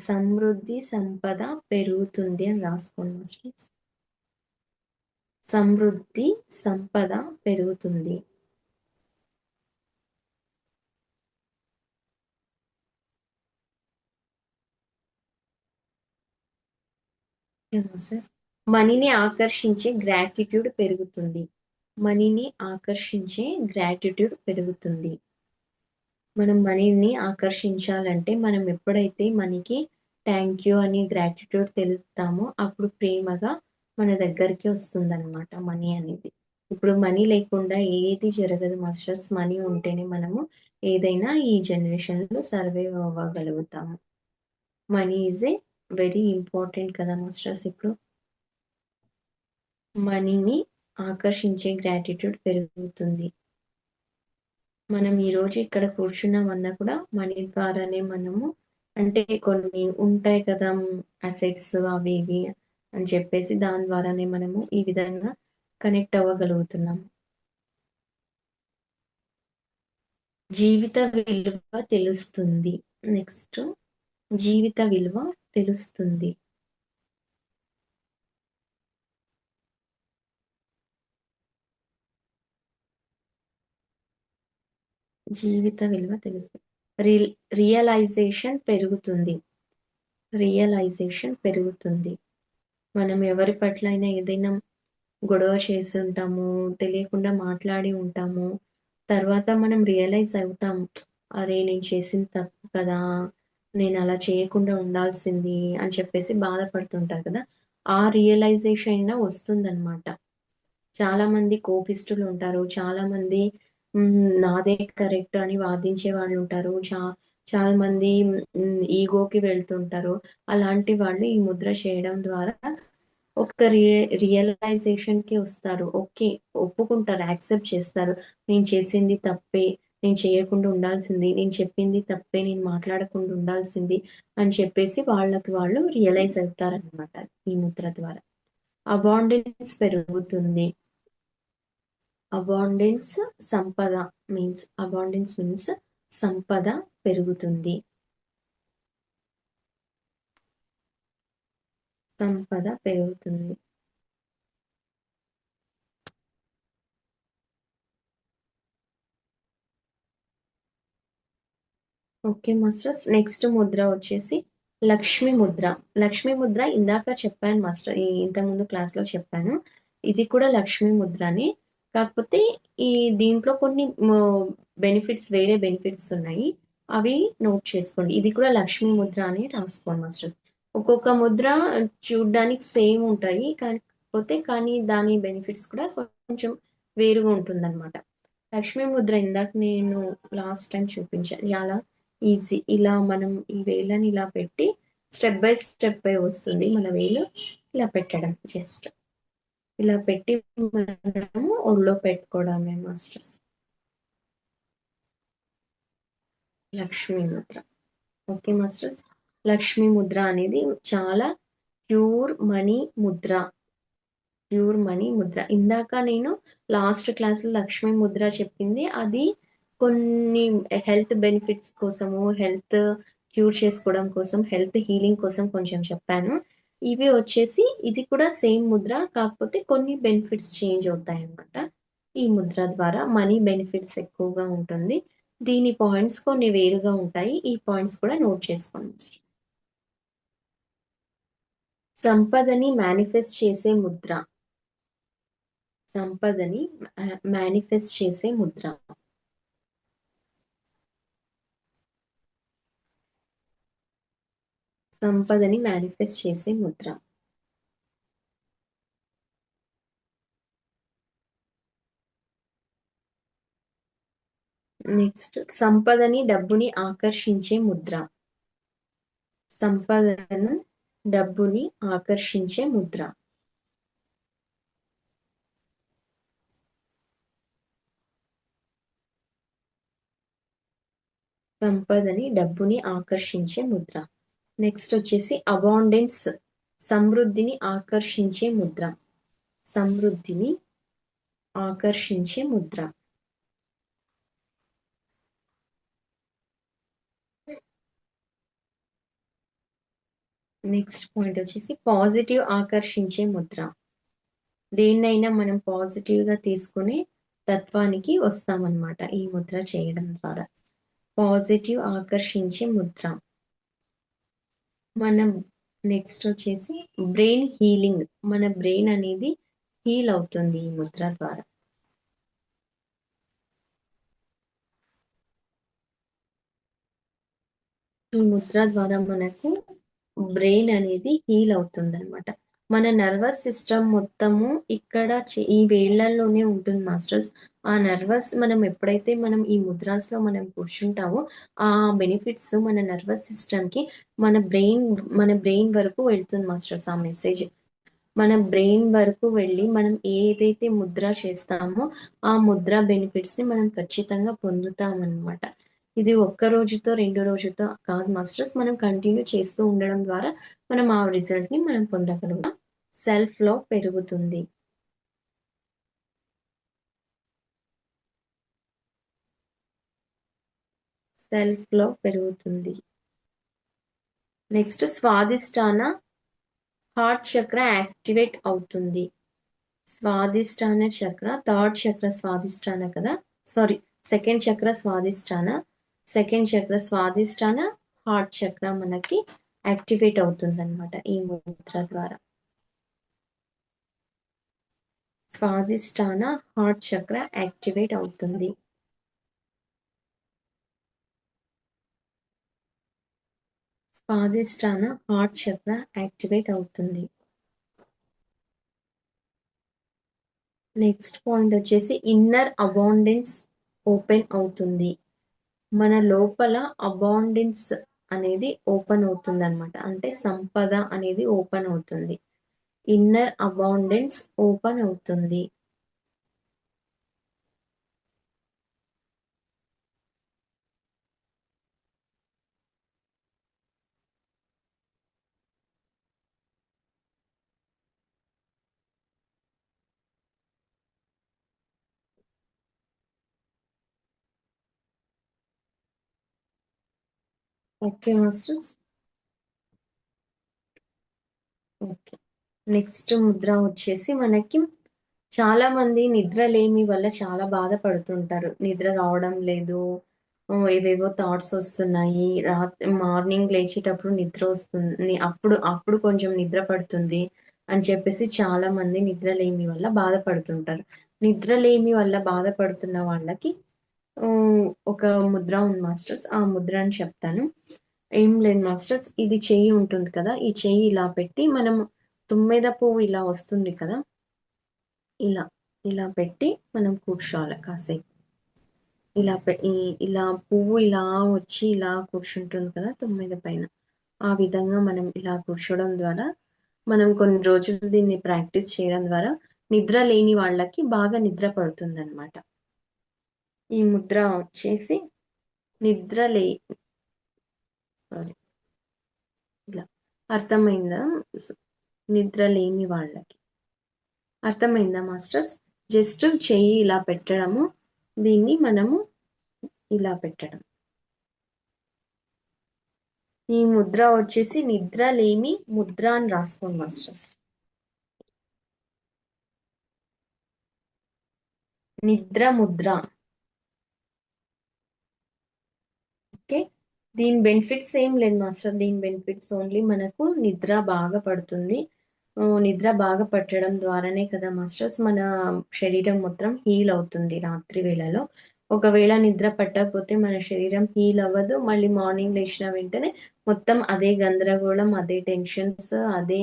సమృద్ధి సంపద పెరుగుతుంది అని రాసుకోండి మాస్టర్స్. సమృద్ధి సంపద పెరుగుతుంది. మనీని ఆకర్షించే గ్రాటిట్యూడ్ పెరుగుతుంది. మనీని ఆకర్షించే గ్రాటిట్యూడ్ పెరుగుతుంది. మనం మనీని ఆకర్షించాలంటే మనం ఎప్పుడైతే మనకి థ్యాంక్ యూ అని గ్రాటిట్యూడ్ తెలుపుతామో అప్పుడు ప్రేమగా మన దగ్గరికి వస్తుందన్నమాట మనీ అనేది. ఇప్పుడు మనీ లేకుండా ఏది జరగదు మాస్టర్స్. మనీ ఉంటేనే మనము ఏదైనా ఈ జనరేషన్లో సర్వైవ్ అవ్వగలుగుతాము. Money is a very important కదా మాస్టర్స్. ఇప్పుడు మనీని ఆకర్షించే గ్రాటిట్యూడ్ పెరుగుతుంది. మనం ఈరోజు ఇక్కడ కూర్చున్నామన్నా కూడా మనీ ద్వారానే మనము, అంటే కొన్ని ఉంటాయి కదా అసెట్స్ అవి ఇవి అని చెప్పేసి, దాని ద్వారానే మనము ఈ విధంగా కనెక్ట్ అవ్వగలుగుతున్నాం. జీవిత విలువ తెలుస్తుంది. నెక్స్ట్ జీవిత విలువ తెలుస్తుంది. జీవిత విలువ తెలుస్తుంది. రియలైజేషన్ పెరుగుతుంది. రియలైజేషన్ పెరుగుతుంది. మనం ఎవరి పట్ల అయినా ఏదైనా గొడవ చేసి ఉంటాము, తెలియకుండా మాట్లాడి ఉంటాము. తర్వాత మనం రియలైజ్ అవుతాం. అరే! నేను చేసింది తప్పు కదా! నేను అలా చేయకుండా ఉండాల్సింది అని చెప్పేసి బాధపడుతుంటారు కదా! ఆ రియలైజేషన్ వస్తుందనమాట. చాలామంది కోపిష్ఠులుంటారు. చాలామంది నాదే కరెక్ట్ అని వాదించే వాళ్ళుంటారు. చాలా మంది ఈగోకి వెళ్తుంటారు. అలాంటి వాళ్ళు ఈ ముద్ర చేయడం ద్వారా ఒక రియలైజేషన్‌కి వస్తారు. ఓకే. ఒప్పుకుంటారు. యాక్సెప్ట్ చేస్తారు. నేను చేసింది తప్పే. నేను చేయకుండా ఉండాల్సింది. నేను చెప్పింది తప్పే. నేను మాట్లాడకుండా ఉండాల్సింది అని చెప్పేసి వాళ్ళకి వాళ్ళు రియలైజ్ అవుతారనమాట ఈ ముద్ర ద్వారా. అబాండెన్స్ పెరుగుతుంది. అబాండెన్స్ అబాండెన్స్ మీన్స్ సంపద పెరుగుతుంది. సంపద పెరుగుతుంది. Okay masters. నెక్స్ట్ ముద్ర వచ్చేసి లక్ష్మి ముద్ర. లక్ష్మి ముద్ర ఇందాక చెప్పాను మాస్టర్. ఇంతకుముందు క్లాస్‌లో చెప్పాను. ఇది కూడా లక్ష్మి ముద్రనే. కాకపోతే ఈ దీంట్లో కొన్ని వేరే బెనిఫిట్స్ ఉన్నాయి. అవి నోట్ చేసుకోండి. ఇది కూడా లక్ష్మి ముద్ర అని రాసుకోండి మాస్టర్. ఒక్కొక్క ముద్ర చూడ్డానికి సేమ్ ఉంటాయి. కానీ దాని బెనిఫిట్స్ కూడా కొంచెం వేరుగా ఉంటుందన్నమాట. లక్ష్మీ ముద్ర ఇందాక నేను లాస్ట్ టైమ్ చూపించాను. చాలా ఈజీ. ఇలా మనం ఈ వేళ్ళని ఇలా పెట్టి స్టెప్ బై వస్తుంది. మన వేలు ఇలా పెట్టడం జస్ట్. ఇలా పెట్టి మనము ఒళ్ళో పెట్టుకోవడమే masters. Lakshmi Mudra. Okay masters. Lakshmi Mudra అనేది చాలా pure money Mudra. Pure money Mudra. ఇందాక నేను లాస్ట్ క్లాస్‌లో లక్ష్మీ ముద్ర చెప్పింది. అది కొన్ని హెల్త్ బెనిఫిట్స్ కోసము, హెల్త్ క్యూర్ చేసుకోవడం కోసం, హెల్త్ హీలింగ్ కోసం కొంచెం చెప్పాను. ఇవి వచ్చేసి ఇది కూడా సేమ్ ముద్ర. కాకపోతే కొన్ని బెనిఫిట్స్ చేంజ్ అవుతాయన్నమాట. ఈ ముద్ర ద్వారా మనీ బెనిఫిట్స్ ఎక్కువగా ఉంటుంది. దీని పాయింట్స్ కొన్ని వేరుగా ఉంటాయి. ఈ పాయింట్స్ కూడా నోట్ చేసుకోండి. సంపదని మేనిఫెస్ట్ చేసే ముద్ర. సంపదని మేనిఫెస్ట్ చేసే ముద్ర. సంపదని మేనిఫెస్ట్ చేసే ముద్ర. నెక్స్ట్ సంపదని డబ్బుని ఆకర్షించే ముద్ర. సంపదను డబ్బుని ఆకర్షించే ముద్ర. సంపదని డబ్బుని ఆకర్షించే ముద్ర. నెక్స్ట్ వచ్చేసి అబాండెన్స్ సమృద్ధిని ఆకర్షించే ముద్ర. సమృద్ధిని ఆకర్షించే ముద్ర. నెక్స్ట్ పాయింట్ వచ్చేసి పాజిటివ్ ఆకర్షించే ముద్ర. దేన్నైనా మనం పాజిటివ్‌గా తీసుకునే తత్వానికి వస్తామన్నమాట ఈ ముద్ర చేయడం ద్వారా. పాజిటివ్ ఆకర్షించే ముద్ర. మనం నెక్స్ట్ వచ్చేసి బ్రెయిన్ హీలింగ్. మన బ్రెయిన్ అనేది హీల్ అవుతుంది ఈ ముద్ర ద్వారా. ఈ ముద్ర ద్వారా మనకు బ్రెయిన్ అనేది హీల్ అవుతుందన్నమాట. మన నర్వస్ సిస్టమ్ మొత్తము ఇక్కడ ఈ వేళ్ళల్లోనే ఉంటుంది మాస్టర్స్. ఆ నర్వస్ మనం ఎప్పుడైతే మనం ఈ ముద్రాస్‌లో మనం కూర్చుంటామో, ఆ బెనిఫిట్స్ మన నర్వస్ సిస్టమ్‌కి మన బ్రెయిన్ వరకు వెళ్తుంది మాస్టర్స్ ఆ మెసేజ్. మన బ్రెయిన్ వరకు వెళ్ళి మనం ఏదైతే ముద్ర చేస్తామో, ఆ ముద్ర బెనిఫిట్స్‌ని మనం ఖచ్చితంగా పొందుతామనమాట. ఇది ఒక్క రోజుతో, 2 రోజుతో కాదు మాస్టర్స్. మనం కంటిన్యూ చేస్తూ ఉండడం ద్వారా మనం ఆ రిజల్ట్‌ని మనం పొందగలుగుతాం. సెల్ఫ్ లవ్ పెరుగుతుంది. సెల్ఫ్ లవ్ పెరుగుతుంది. నెక్స్ట్ స్వాదిష్టాన హార్ట్ చక్ర యాక్టివేట్ అవుతుంది. స్వాదిష్టాన చక్ర, థర్డ్ చక్ర స్వాదిష్టాన కదా! సారీ, సెకండ్ చక్ర స్వాదిష్టాన. సెకండ్ చక్ర స్వాదిష్టాన, హార్ట్ చక్ర మనకి యాక్టివేట్ అవుతుందన్నమాట ఈ ముద్ర ద్వారా. స్వాదిష్టాన హార్ట్ చక్ర యాక్టివేట్ అవుతుంది. స్వాదిష్టాన హార్ట్ చక్ర యాక్టివేట్ అవుతుంది. నెక్స్ట్ పాయింట్ వచ్చేసి ఇన్నర్ అబాండెన్స్ ఓపెన్ అవుతుంది. మన లోపల అబాండెన్స్ అనేది ఓపెన్ అవుతుంది అనమాట. అంటే సంపద అనేది ఓపెన్ అవుతుంది. ఇన్నర్ అబాండెన్స్ ఓపెన్ అవుతుంది. Okay masters. Okay. Next Mudra వచ్చేసి మనకి చాలా మంది నిద్రలేమి వల్ల చాలా బాధపడుతుంటారు. నిద్ర రావడం లేదు. ఏవేవో థాట్స్ వస్తున్నాయి. మార్నింగ్ లేచేటప్పుడు నిద్ర వస్తుంది. అప్పుడు అప్పుడు కొంచెం నిద్ర పడుతుంది అని చెప్పేసి చాలా మంది నిద్రలేమి వల్ల బాధపడుతుంటారు. నిద్రలేమి వల్ల బాధపడుతున్న వాళ్ళకి ఒక ముద్ర ఉంది మాస్టర్స్. ఆ ముద్ర అని చెప్తాను. ఏం లేదు మాస్టర్స్. ఇది చెయ్యి ఉంటుంది కదా! ఈ చెయ్యి ఇలా పెట్టి మనం తుమ్మెద పువ్వు ఇలా వస్తుంది కదా! ఇలా, ఇలా పెట్టి మనం కూర్చోవాలి కాసేపు. ఇలా ఇలా పువ్వు ఇలా వచ్చి ఇలా కూర్చుంటుంది కదా తుమ్మెద పైన. ఆ విధంగా మనం ఇలా కూర్చోవడం ద్వారా మనం కొన్ని రోజులు దీన్ని ప్రాక్టీస్ చేయడం ద్వారా నిద్ర లేని వాళ్ళకి బాగా నిద్ర పడుతుందనమాట. ఈ ముద్ర వచ్చేసి నిద్ర లే సారీ ఇలా అర్థమైందా? నిద్ర లేని వాళ్ళకి. అర్థమైందా మాస్టర్స్? జస్ట్ చెయ్యి ఇలా పెట్టడము, దీన్ని మనము ఇలా పెట్టడం. ఈ ముద్ర వచ్చేసి నిద్ర లేమి ముద్ర అని రాసుకోండి మాస్టర్స్. నిద్ర ముద్ర. ఓకే. దీని బెనిఫిట్స్ ఏం లేదు మాస్టర్. దీని బెనిఫిట్స్ ఓన్లీ మనకు నిద్ర బాగా పడుతుంది. నిద్ర బాగా పట్టడం ద్వారానే కదా మాస్టర్స్ మన శరీరం మొత్తం హీల్ అవుతుంది రాత్రి వేళలో. ఒకవేళ నిద్ర పట్టకపోతే మన శరీరం హీల్ అవ్వదు. మళ్ళీ మార్నింగ్ లేచిన వెంటనే మొత్తం అదే గందరగోళం, అదే టెన్షన్స్, అదే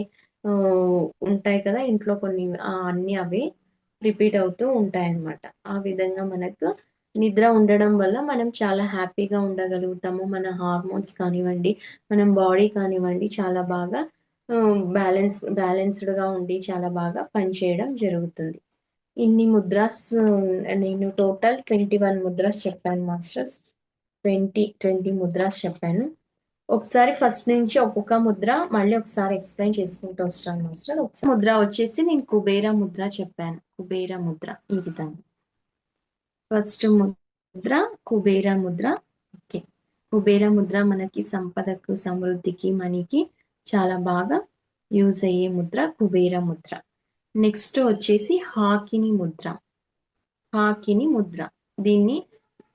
ఉంటాయి కదా ఇంట్లో కొన్ని అన్నీ అవే రిపీట్ అవుతూ ఉంటాయన్నమాట. ఆ విధంగా మనకు నిద్ర ఉండడం వల్ల మనం చాలా హ్యాపీగా ఉండగలుగుతాము. మన హార్మోన్స్ కానివ్వండి, మనం బాడీ కానివ్వండి చాలా బాగా బ్యాలెన్స్డ్‌గా ఉండి చాలా బాగా పనిచేయడం జరుగుతుంది. ఇన్ని ముద్రాస్ నేను టోటల్ 21 ముద్రాస్ చెప్పాను మాస్టర్స్. 20 ముద్రాస్ చెప్పాను. ఒకసారి ఫస్ట్ నుంచి ఒక్కొక్క ముద్ర మళ్ళీ ఒకసారి ఎక్స్‌ప్లెయిన్ చేసుకుంటూ వస్తాను మాస్టర్. ఒకసారి ముద్ర వచ్చేసి నేను కుబేర ముద్ర చెప్పాను. కుబేర ముద్ర ఈ విధంగా. ఫస్ట్ ముద్ర కుబేర ముద్ర. ఓకే. కుబేర ముద్ర మనకి సంపదకు, సమృద్ధికి, మనీకి చాలా బాగా యూజ్ అయ్యే ముద్ర కుబేర ముద్ర. నెక్స్ట్ వచ్చేసి హాకిని ముద్ర. హాకిని ముద్ర. దీన్ని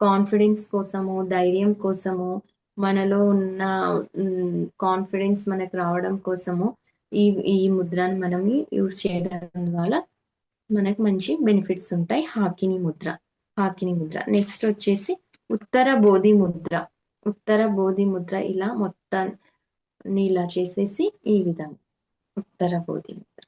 కాన్ఫిడెన్స్ కోసము, ధైర్యం కోసము, మనలో ఉన్న కాన్ఫిడెన్స్ మనకు రావడం కోసము ఈ ఈ ముద్రను మనం యూజ్ చేయడం వల్ల మనకు మంచి బెనిఫిట్స్ ఉంటాయి. హాకిని ముద్ర. హాకిని ముద్ర. నెక్స్ట్ వచ్చేసి ఉత్తర బోధి ముద్ర. ఉత్తర బోధి ముద్ర ఇలా మొత్తాన్ని ఇలా చేసేసి ఈ విధంగా ఉత్తర బోధి ముద్ర.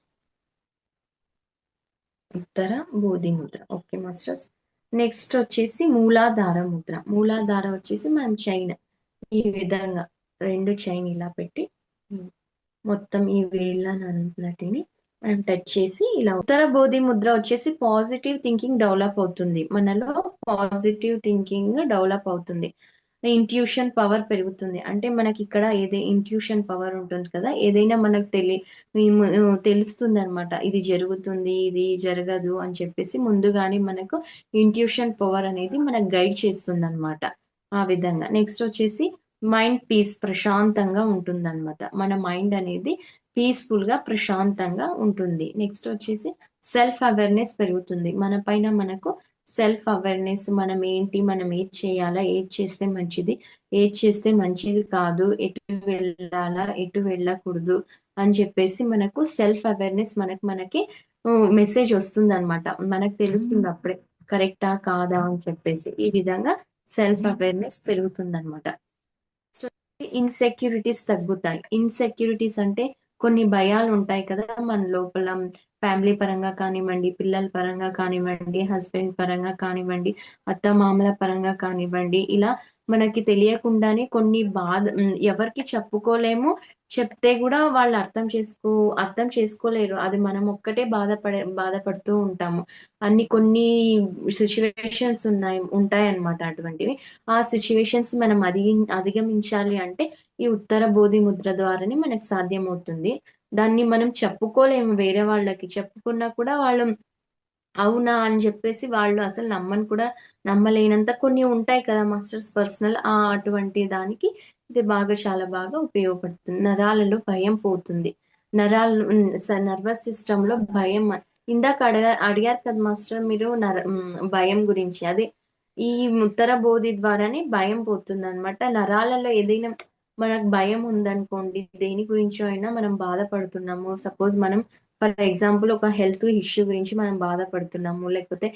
ఉత్తర బోధి ముద్ర. Okay masters. నెక్స్ట్ వచ్చేసి మూలాధార ముద్ర. మూలాధార వచ్చేసి మనం చైన్ ఈ విధంగా 2 చైన్ ఇలా పెట్టి మొత్తం ఈ వేళ్ళనంతటిని మనం టచ్ చేసి ఇలా ఉత్తర బోధి ముద్ర వచ్చేసి పాజిటివ్ థింకింగ్ డెవలప్ అవుతుంది. మనలో పాజిటివ్ థింకింగ్ డెవలప్ అవుతుంది. ఇంట్యూషన్ పవర్ పెరుగుతుంది. అంటే మనకి ఇక్కడ ఇంట్యూషన్ పవర్ ఉంటుంది కదా! ఏదైనా మనకు తెలుస్తుందనమాట. ఇది జరుగుతుంది, ఇది జరగదు అని చెప్పేసి ముందుగానే మనకు ఇంట్యూషన్ పవర్ అనేది మనకు గైడ్ చేస్తుందనమాట. ఆ విధంగా. నెక్స్ట్ వచ్చేసి మైండ్ పీస్ ప్రశాంతంగా ఉంటుందనమాట. మన మైండ్ అనేది పీస్‌ఫుల్‌గా, ప్రశాంతంగా ఉంటుంది. నెక్స్ట్ వచ్చేసి సెల్ఫ్ అవేర్‌నెస్ పెరుగుతుంది. మన పైన మనకు సెల్ఫ్ అవేర్‌నెస్ మనం ఏంటి, మనం ఏది చేయాలా, ఏది చేస్తే మంచిది, ఏది చేస్తే మంచిది కాదు, ఎటు వెళ్ళాలా, ఎటు వెళ్ళకూడదు అని చెప్పేసి మనకు సెల్ఫ్ అవేర్‌నెస్ మనకి మెసేజ్ వస్తుంది అనమాట. మనకు తెలుస్తుంది అప్పుడే కరెక్టా కాదా అని చెప్పేసి. ఈ విధంగా సెల్ఫ్ అవేర్నెస్ పెరుగుతుంది అనమాట. సో ఇన్సెక్యూరిటీస్ తగ్గుతాయి. ఇన్సెక్యూరిటీస్ అంటే కొన్ని భయాలు ఉంటాయి కదా మన లోపల. ఫ్యామిలీ పరంగా కానివ్వండి, పిల్లల పరంగా కానివ్వండి, హస్బెండ్ పరంగా కానివ్వండి, అత్తమామల పరంగా కానివ్వండి, ఇలా మనకి తెలియకుండానే కొన్ని ఎవరికి చెప్పుకోలేము. చెప్తే కూడా వాళ్ళు అర్థం చేసుకోలేరు. అది మనం ఒక్కటే బాధపడుతూ ఉంటాము. కొన్ని సిచ్యువేషన్స్ ఉంటాయన్నమాట అటువంటివి. ఆ సిచ్యువేషన్స్ మనం అధిగమించాలి అంటే ఈ ఉత్తర బోధి ముద్ర ద్వారానే మనకు సాధ్యమవుతుంది. దాన్ని మనం చెప్పుకోలేము వేరే వాళ్ళకి. చెప్పుకున్నా కూడా వాళ్ళు అవునా అని చెప్పేసి వాళ్ళు అసలు నమ్మలేనంత కొన్ని ఉంటాయి కదా మాస్టర్స్ పర్సనల్. అటువంటి దానికి ఇది చాలా బాగా ఉపయోగపడుతుంది. నరాలలో భయం పోతుంది. నర్వస్ సిస్టమ్ లో భయం ఇందాక అడిగారు కదా మాస్టర్ మీరు భయం గురించి. అదే ఈ ఉత్తర బోధి ద్వారానే భయం పోతుందన్నమాట. నరాలలో ఏదైనా మనకు భయం ఉందనుకోండి, దేని గురించో అయినా మనం బాధపడుతున్నాము. సపోజ్ మనం ఫర్ ఎగ్జాంపుల్ ఒక హెల్త్ ఇష్యూ గురించి మనం బాధపడుతున్నాము. లేకపోతే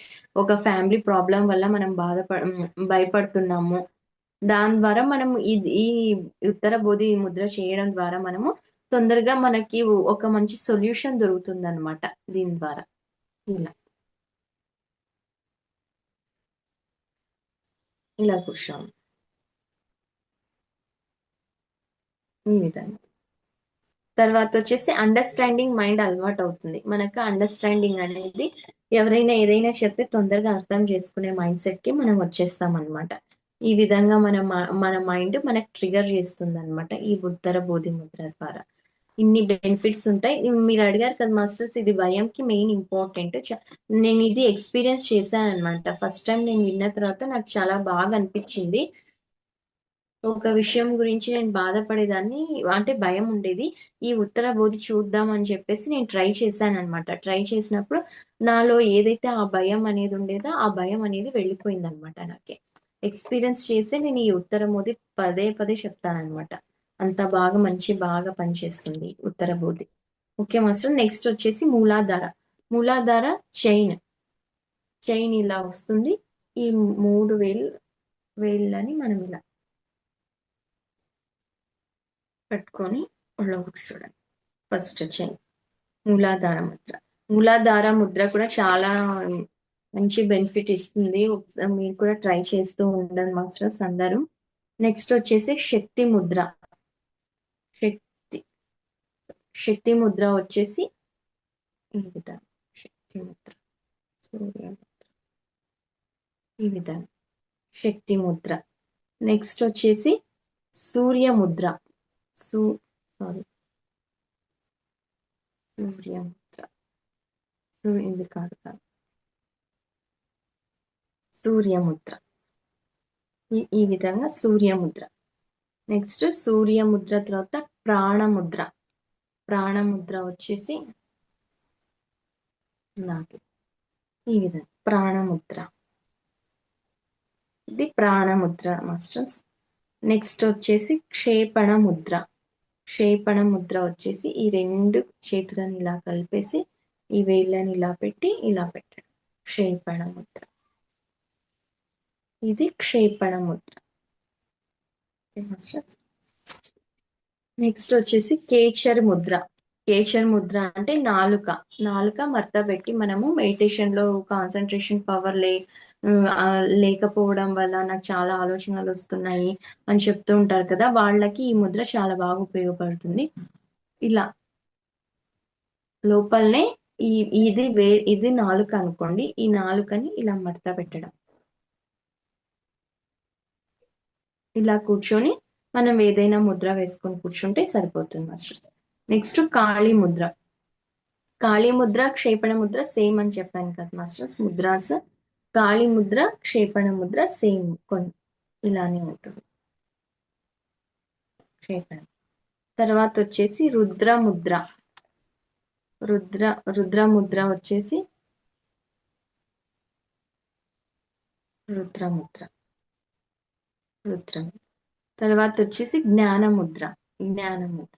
ఒక ఫ్యామిలీ ప్రాబ్లం వల్ల మనం భయపడుతున్నాము. దాని ద్వారా మనం ఈ ఉత్తర బోధి ముద్ర చేయడం ద్వారా మనము తొందరగా మనకి ఒక మంచి సొల్యూషన్ దొరుకుతుందన్నమాట దీని ద్వారా. ఇలా ఇలా కూర్చోం ఈ విధంగా. తర్వాత వచ్చేసి అండర్స్టాండింగ్ మైండ్ అలవాటు అవుతుంది. మనకు అండర్స్టాండింగ్ అనేది ఎవరైనా ఏదైనా చెప్తే తొందరగా అర్థం చేసుకునే మైండ్ సెట్ కి మనం వచ్చేస్తాం అనమాట. ఈ విధంగా మన మైండ్ మనకు ట్రిగర్ చేస్తుంది అనమాట ఈ ఉత్తర బోధి ముద్ర ద్వారా. ఇన్ని బెనిఫిట్స్ ఉంటాయి. మీరు అడిగారు కదా మాస్టర్స్, ఇది భయంకి మెయిన్ ఇంపార్టెంట్. నేను ఇది ఎక్స్పీరియన్స్ చేశాను అనమాట. ఫస్ట్ టైం నేను విన్న తర్వాత నాకు చాలా బాగా అనిపించింది. ఒక విషయం గురించి నేను బాధపడేదాన్ని, అంటే భయం ఉండేది. ఈ ఉత్తర బోధి చూద్దాం అని చెప్పేసి నేను ట్రై చేశాననమాట. ట్రై చేసినప్పుడు నాలో ఏదైతే ఆ భయం అనేది ఉండేదో, ఆ భయం అనేది వెళ్ళిపోయిందనమాట నాకే. ఎక్స్పీరియన్స్ చేసి నేను ఈ ఉత్తర బోధి పదే పదే చెప్తాననమాట. అంత బాగా పనిచేస్తుంది ఈ ఉత్తర బోధి. Okay master. నెక్స్ట్ వచ్చేసి మూలాధార. మూలాధార చైన్. చైన్ ఇలా వస్తుంది. ఈ 3 వేళ్ళని మనం ఇలా పెట్టుకొని ఒళ్ళో కూర్చోవడం. ఫస్ట్ చైన్ మూలాధార ముద్ర. మూలాధార ముద్ర కూడా చాలా మంచి బెనిఫిట్ ఇస్తుంది. మీరు కూడా ట్రై చేస్తూ ఉండండి మాస్టర్స్ అందరూ. నెక్స్ట్ వచ్చేసి శక్తి ముద్ర. శక్తి శక్తి ముద్ర వచ్చేసి ఈ విధంగా. శక్తి ముద్ర, సూర్య ముద్ర, ఈ విధంగా శక్తి ముద్ర. నెక్స్ట్ వచ్చేసి సూర్య ముద్ర. సారీ, సూర్య ముద్ర. ఇది కాదు. సూర్యముద్ర. ఈ విధంగా సూర్యముద్ర. నెక్స్ట్ సూర్యముద్ర తర్వాత ప్రాణముద్ర. ప్రాణముద్ర వచ్చేసి నాకు ఈ విధంగా ప్రాణముద్ర. ఇది ప్రాణముద్ర మాస్టర్స్. నెక్స్ట్ వచ్చేసి క్షేపణ ముద్ర. క్షేపణ ముద్ర వచ్చేసి ఈ 2 చేతులను ఇలా కలిపేసి ఈ వేళ్ళని ఇలా పెట్టి ఇలా పెట్టడం. క్షేపణ ముద్ర. ఇది క్షేపణ ముద్ర. నెక్స్ట్ వచ్చేసి కేచర్ ముద్ర. కేచర్ ముద్ర అంటే నాలుక మడత పెట్టి మనము మెడిటేషన్ లో కాన్సన్ట్రేషన్ పవర్ లేకపోవడం వల్ల నాకు చాలా ఆలోచనలు వస్తున్నాయి అని చెప్తూ ఉంటారు కదా, వాళ్ళకి ఈ ముద్ర చాలా బాగా ఉపయోగపడుతుంది. ఇలా లోపలనే ఇది నాలుక అనుకోండి. ఈ నాలుకని ఇలా మడత పెట్టడం. ఇలా కూర్చొని మనం ఏదైనా ముద్ర వేసుకొని కూర్చుంటే సరిపోతుంది మాస్టర్. నెక్స్ట్ కాళీ ముద్ర. కాళీ ముద్ర, క్షేపణ ముద్ర సేమ్ అని చెప్పాను కదా మాస్టర్స్. ముద్రాస్ కాళీ ముద్ర, క్షేపణ ముద్ర సేమ్, కొన్ని ఇలానే ఉంటుంది. క్షేపణ తర్వాత వచ్చేసి రుద్ర ముద్ర. రుద్ర ముద్ర వచ్చేసి రుద్రముద్ర. తర్వాత వచ్చేసి జ్ఞానముద్ర. జ్ఞానముద్ర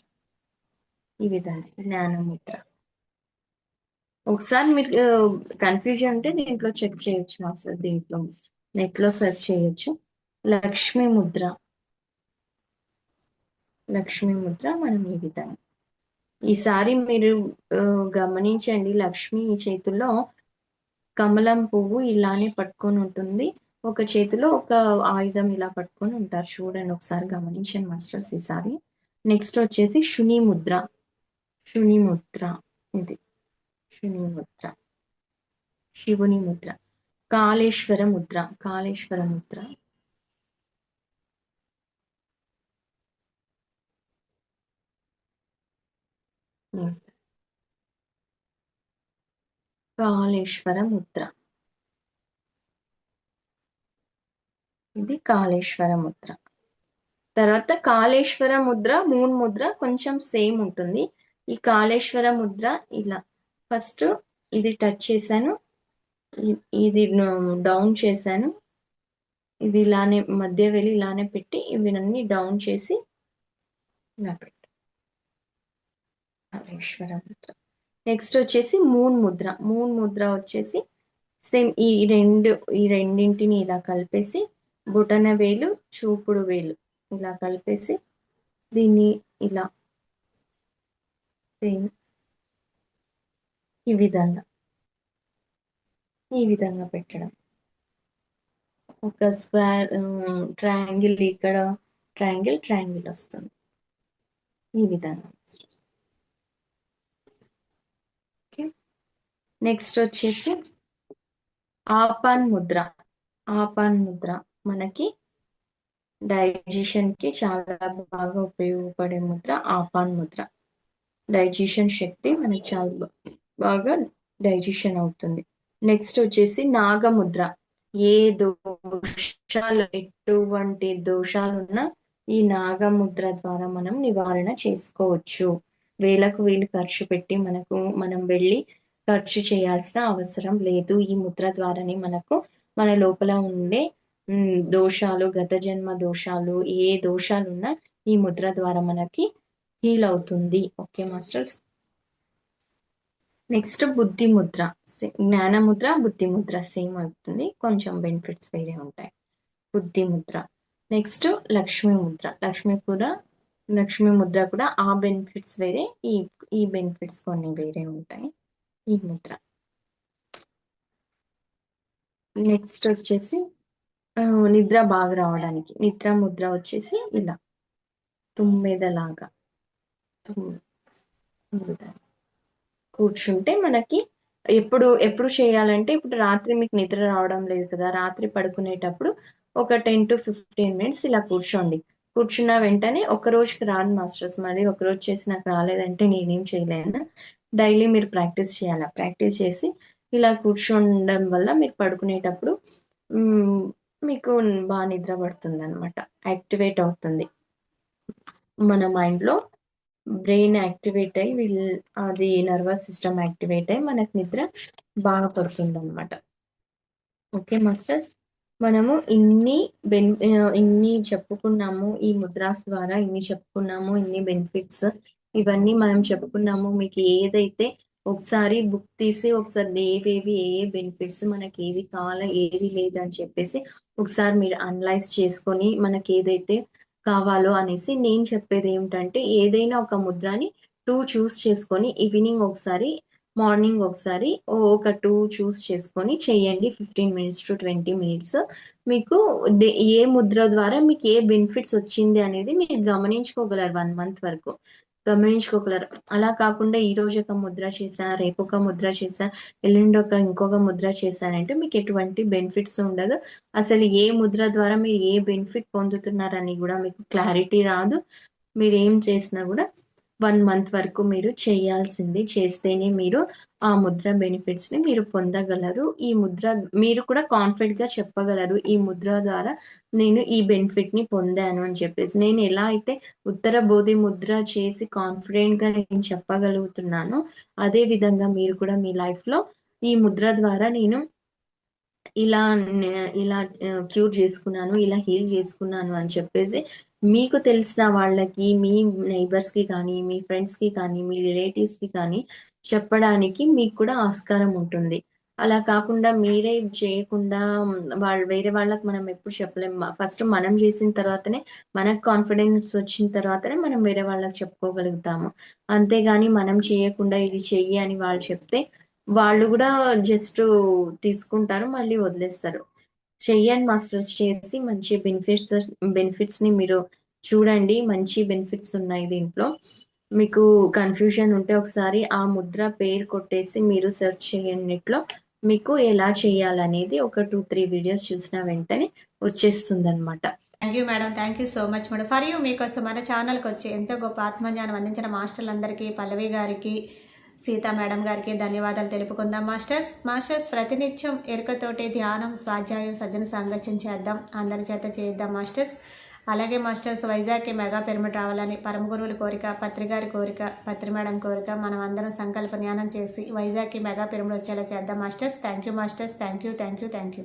ఈ విధంగా జ్ఞానముద్ర. ఒకసారి మీరు కన్ఫ్యూజన్ ఉంటే దీంట్లో చెక్ చేయొచ్చు మాస్టర్. దీంట్లో నెట్లో సెర్చ్ చేయొచ్చు. లక్ష్మీ ముద్ర. లక్ష్మీ ముద్ర మనం ఈ విధంగా ఈసారి మీరు గమనించండి, లక్ష్మి చేతుల్లో కమలం పువ్వు ఇలానే పట్టుకొని ఉంటుంది, ఒక చేతిలో ఒక ఆయుధం ఇలా పట్టుకొని ఉంటారు. చూడండి ఒకసారి గమనించండి మాస్టర్స్ ఈసారి. నెక్స్ట్ వచ్చేసి శుని ముద్ర. శుని ముద్ర ఇది శుని ముద్ర, శివుని ముద్ర. కాళేశ్వర ముద్ర. కాళేశ్వర ముద్ర. కాళేశ్వర ముద్ర. ఇది కాళేశ్వర ముద్ర. తర్వాత కాళేశ్వర ముద్ర, మూన్ ముద్ర కొంచెం సేమ్ ఉంటుంది. ఈ కాళేశ్వర ముద్ర ఇలా ఫస్ట్ ఇది టచ్ చేశాను, ఇది డౌన్ చేశాను, ఇది ఇలానే మధ్య వెళ్ళి ఇలానే పెట్టి ఇవన్నీ డౌన్ చేసి ఇలా పెట్టి కాళేశ్వర ముద్ర. నెక్స్ట్ వచ్చేసి మూన్ ముద్ర. మూన్ ముద్ర వచ్చేసి సేమ్ ఈ రెండింటిని ఇలా కలిపేసి బొటన వేలు, చూపుడు వేలు ఇలా కలిపేసి దీన్ని ఇలా సేమ్ ఈ విధంగా పెట్టడం. ఒక స్క్వేర్ ట్రయాంగిల్ ఇక్కడ ట్రయాంగిల్ వస్తుంది ఈ విధంగా. ఓకే, నెక్స్ట్ వచ్చేసి ఆపాన్ ముద్ర. ఆపాన్ ముద్ర మనకి డైజెషన్ కి చాలా బాగా ఉపయోగపడే ముద్ర ఆపాన్ ముద్ర. డైజెషన్ శక్తి మనకి చాలా బాగా డైజెషన్ అవుతుంది. నెక్స్ట్ వచ్చేసి నాగముద్ర. ఏ దోషాలు, ఎటువంటి దోషాలు ఉన్నా ఈ నాగముద్ర ద్వారా మనం నివారణ చేసుకోవచ్చు. వేలకు వేలు ఖర్చు పెట్టి మనం వెళ్ళి ఖర్చు చేయాల్సిన అవసరం లేదు. ఈ ముద్ర ద్వారానే మనకు మన లోపల ఉండే దోషాలు, గత జన్మ దోషాలు, ఏ దోషాలున్నా ఈ ముద్ర ద్వారా మనకి హీల్ అవుతుంది. Okay masters. నెక్స్ట్ బుద్ధి ముద్ర. జ్ఞాన ముద్ర, బుద్ధి ముద్ర సేమ్ అవుతుంది, కొంచెం బెనిఫిట్స్ వేరే ఉంటాయి. బుద్ధి ముద్ర. నెక్స్ట్ లక్ష్మీ ముద్ర. లక్ష్మీ ముద్ర కూడా ఆ బెనిఫిట్స్ వేరే, ఈ బెనిఫిట్స్ కొన్ని వేరే ఉంటాయి. ఈ ముద్ర. నెక్స్ట్ వచ్చేసి నిద్ర బాగా రావడానికి నిద్ర ముద్ర వచ్చేసి ఇలా తుమ్మెదలాగా కూర్చుంటే మనకి ఎప్పుడు చేయాలంటే, ఇప్పుడు రాత్రి మీకు నిద్ర రావడం లేదు కదా, రాత్రి పడుకునేటప్పుడు ఒక 10 to 15 మినిట్స్ ఇలా కూర్చోండి. కూర్చున్న వెంటనే ఒక రోజుకి రాదు మాస్టర్స్, మరి ఒక రోజు చేసి నాకు రాలేదంటే నేనేం చేయలేను. డైలీ మీరు ప్రాక్టీస్ చేయాలి. ప్రాక్టీస్ చేసి ఇలా కూర్చోండడం వల్ల మీరు పడుకునేటప్పుడు మీకు బాగా నిద్ర పడుతుంది అనమాట. యాక్టివేట్ అవుతుంది మన మైండ్లో, బ్రెయిన్ యాక్టివేట్ అయ్యి అది నర్వస్ సిస్టమ్ యాక్టివేట్ అయ్యి మనకు నిద్ర బాగా పడుతుంది అనమాట. ఓకే మాస్టర్స్, మనము ఇన్ని చెప్పుకున్నాము, ఈ ముద్రాస్ ద్వారా ఇన్ని చెప్పుకున్నాము, ఇన్ని బెనిఫిట్స్ ఇవన్నీ మనం చెప్పుకున్నాము. మీకు ఏదైతే ఒకసారి బుక్ తీసి ఒకసారి ఏ బెనిఫిట్స్ మనకి ఏది కావాలో ఏది లేదు అని చెప్పేసి ఒకసారి మీరు అనలైజ్ చేసుకొని మనకి ఏదైతే కావాలో అనేసి, నేను చెప్పేది ఏమిటంటే ఏదైనా ఒక ముద్రని 2 చూస్ చేసుకొని ఈవినింగ్ ఒకసారి, మార్నింగ్ ఒకసారి ఒక 2 చూస్ చేసుకొని చేయండి. 15 మినిట్స్ టు 20 మినిట్స్. మీకు ఏ ముద్ర ద్వారా మీకు ఏ బెనిఫిట్స్ వచ్చింది అనేది మీరు గమనించుకోగలరు. 1 మంత్ వరకు గమనించుకోగలరు. అలా కాకుండా ఈ రోజు ఒక ముద్ర చేశా, రేపు ఒక ముద్ర చేశా, ఎల్లుండి ఇంకొక ముద్ర చేశానంటే మీకు ఎటువంటి బెనిఫిట్స్ ఉండదు. అసలు ఏ ముద్ర ద్వారా మీరు ఏ బెనిఫిట్ పొందుతున్నారని కూడా మీకు క్లారిటీ రాదు. మీరు ఏం చేసినా కూడా 1 మంత్ వరకు మీరు చేస్తేనే మీరు ఆ ముద్ర బెనిఫిట్స్ ని మీరు పొందగలరు. ఈ ముద్ర మీరు కూడా కాన్ఫిడెంట్ గా చెప్పగలరు, ఈ ముద్ర ద్వారా నేను ఈ బెనిఫిట్ ని పొందాను అని చెప్పేసి. నేను ఎలా అయితే ఉత్తర బోధి ముద్ర చేసి కాన్ఫిడెంట్ గా నేను చెప్పగలుగుతున్నానో, అదే విధంగా మీరు కూడా మీ లైఫ్ లో ఈ ముద్ర ద్వారా నేను ఇలా ఇలా క్యూర్ చేసుకున్నాను, ఇలా హీల్ చేసుకున్నాను అని చెప్పేసి మీకు తెలిసిన వాళ్ళకి, మీ నైబర్స్ కి కానీ, మీ ఫ్రెండ్స్ కి కానీ, మీ రిలేటివ్స్ కి కానీ చెప్పడానికి మీకు కూడా ఆస్కారం ఉంటుంది. అలా కాకుండా మీరే చేయకుండా వాళ్ళు వేరే వాళ్ళకి మనం ఎప్పుడు చెప్పలేం. ఫస్ట్ మనం చేసిన తర్వాతనే మనకు కాన్ఫిడెన్స్ వచ్చిన తర్వాతనే మనం వేరే వాళ్ళకి చెప్పుకోగలుగుతాము. అంతేగాని మనం చేయకుండా ఇది చెయ్యి అని వాళ్ళు చెప్తే వాళ్ళు గూడా జస్ట్ తీసుకుంటారు. మళ్ళీ వదిలేస్తారు. చెయ్యండి మాస్టర్స్ చేసి మంచి బెనిఫిట్స్‌ని మీరు చూడండి. మంచి బెనిఫిట్స్ ఉన్నాయి దీంట్లో. మీకు కన్‌ఫ్యూజన్ ఉంటే ఒకసారి ఆ ముద్ర పేరు కొట్టేసి మీరు సెర్చ్ చేయండి నెట్‌లో. మీకు ఎలా చేయాలనేది ఒక 2, 3 వీడియోస్ చూసిన వెంటనే వచ్చేస్తుందనమాట. Thank you madam. Thank you so much madam. For you మీకోసం మన ఛానల్కి వచ్చి ఎంతో గొప్ప ఆత్మజ్ఞానం అందించిన మాస్టర్లందరికీ, పల్లవి గారికి, సీతా మేడం గారికి ధన్యవాదాలు తెలుపుకుందాం మాస్టర్స్. మాస్టర్స్ ప్రతినిత్యం ఎరుకతోటి ధ్యానం, స్వాధ్యాయం, సజ్జన సాంగత్యం చేద్దాం. అందరి చేత చేద్దాం మాస్టర్స్. అలాగే మాస్టర్స్ వైజాగ్కి మెగా పిరమిడ్ రావాలని పరమ గురువుల కోరిక, పత్రి గారి కోరిక, పత్రి మేడం కోరిక, మనం అందరం సంకల్ప జ్ఞానం చేసి వైజాగ్కి మెగా పిరమిడ్ వచ్చేలా చేద్దాం masters. Thank you masters. Thank you.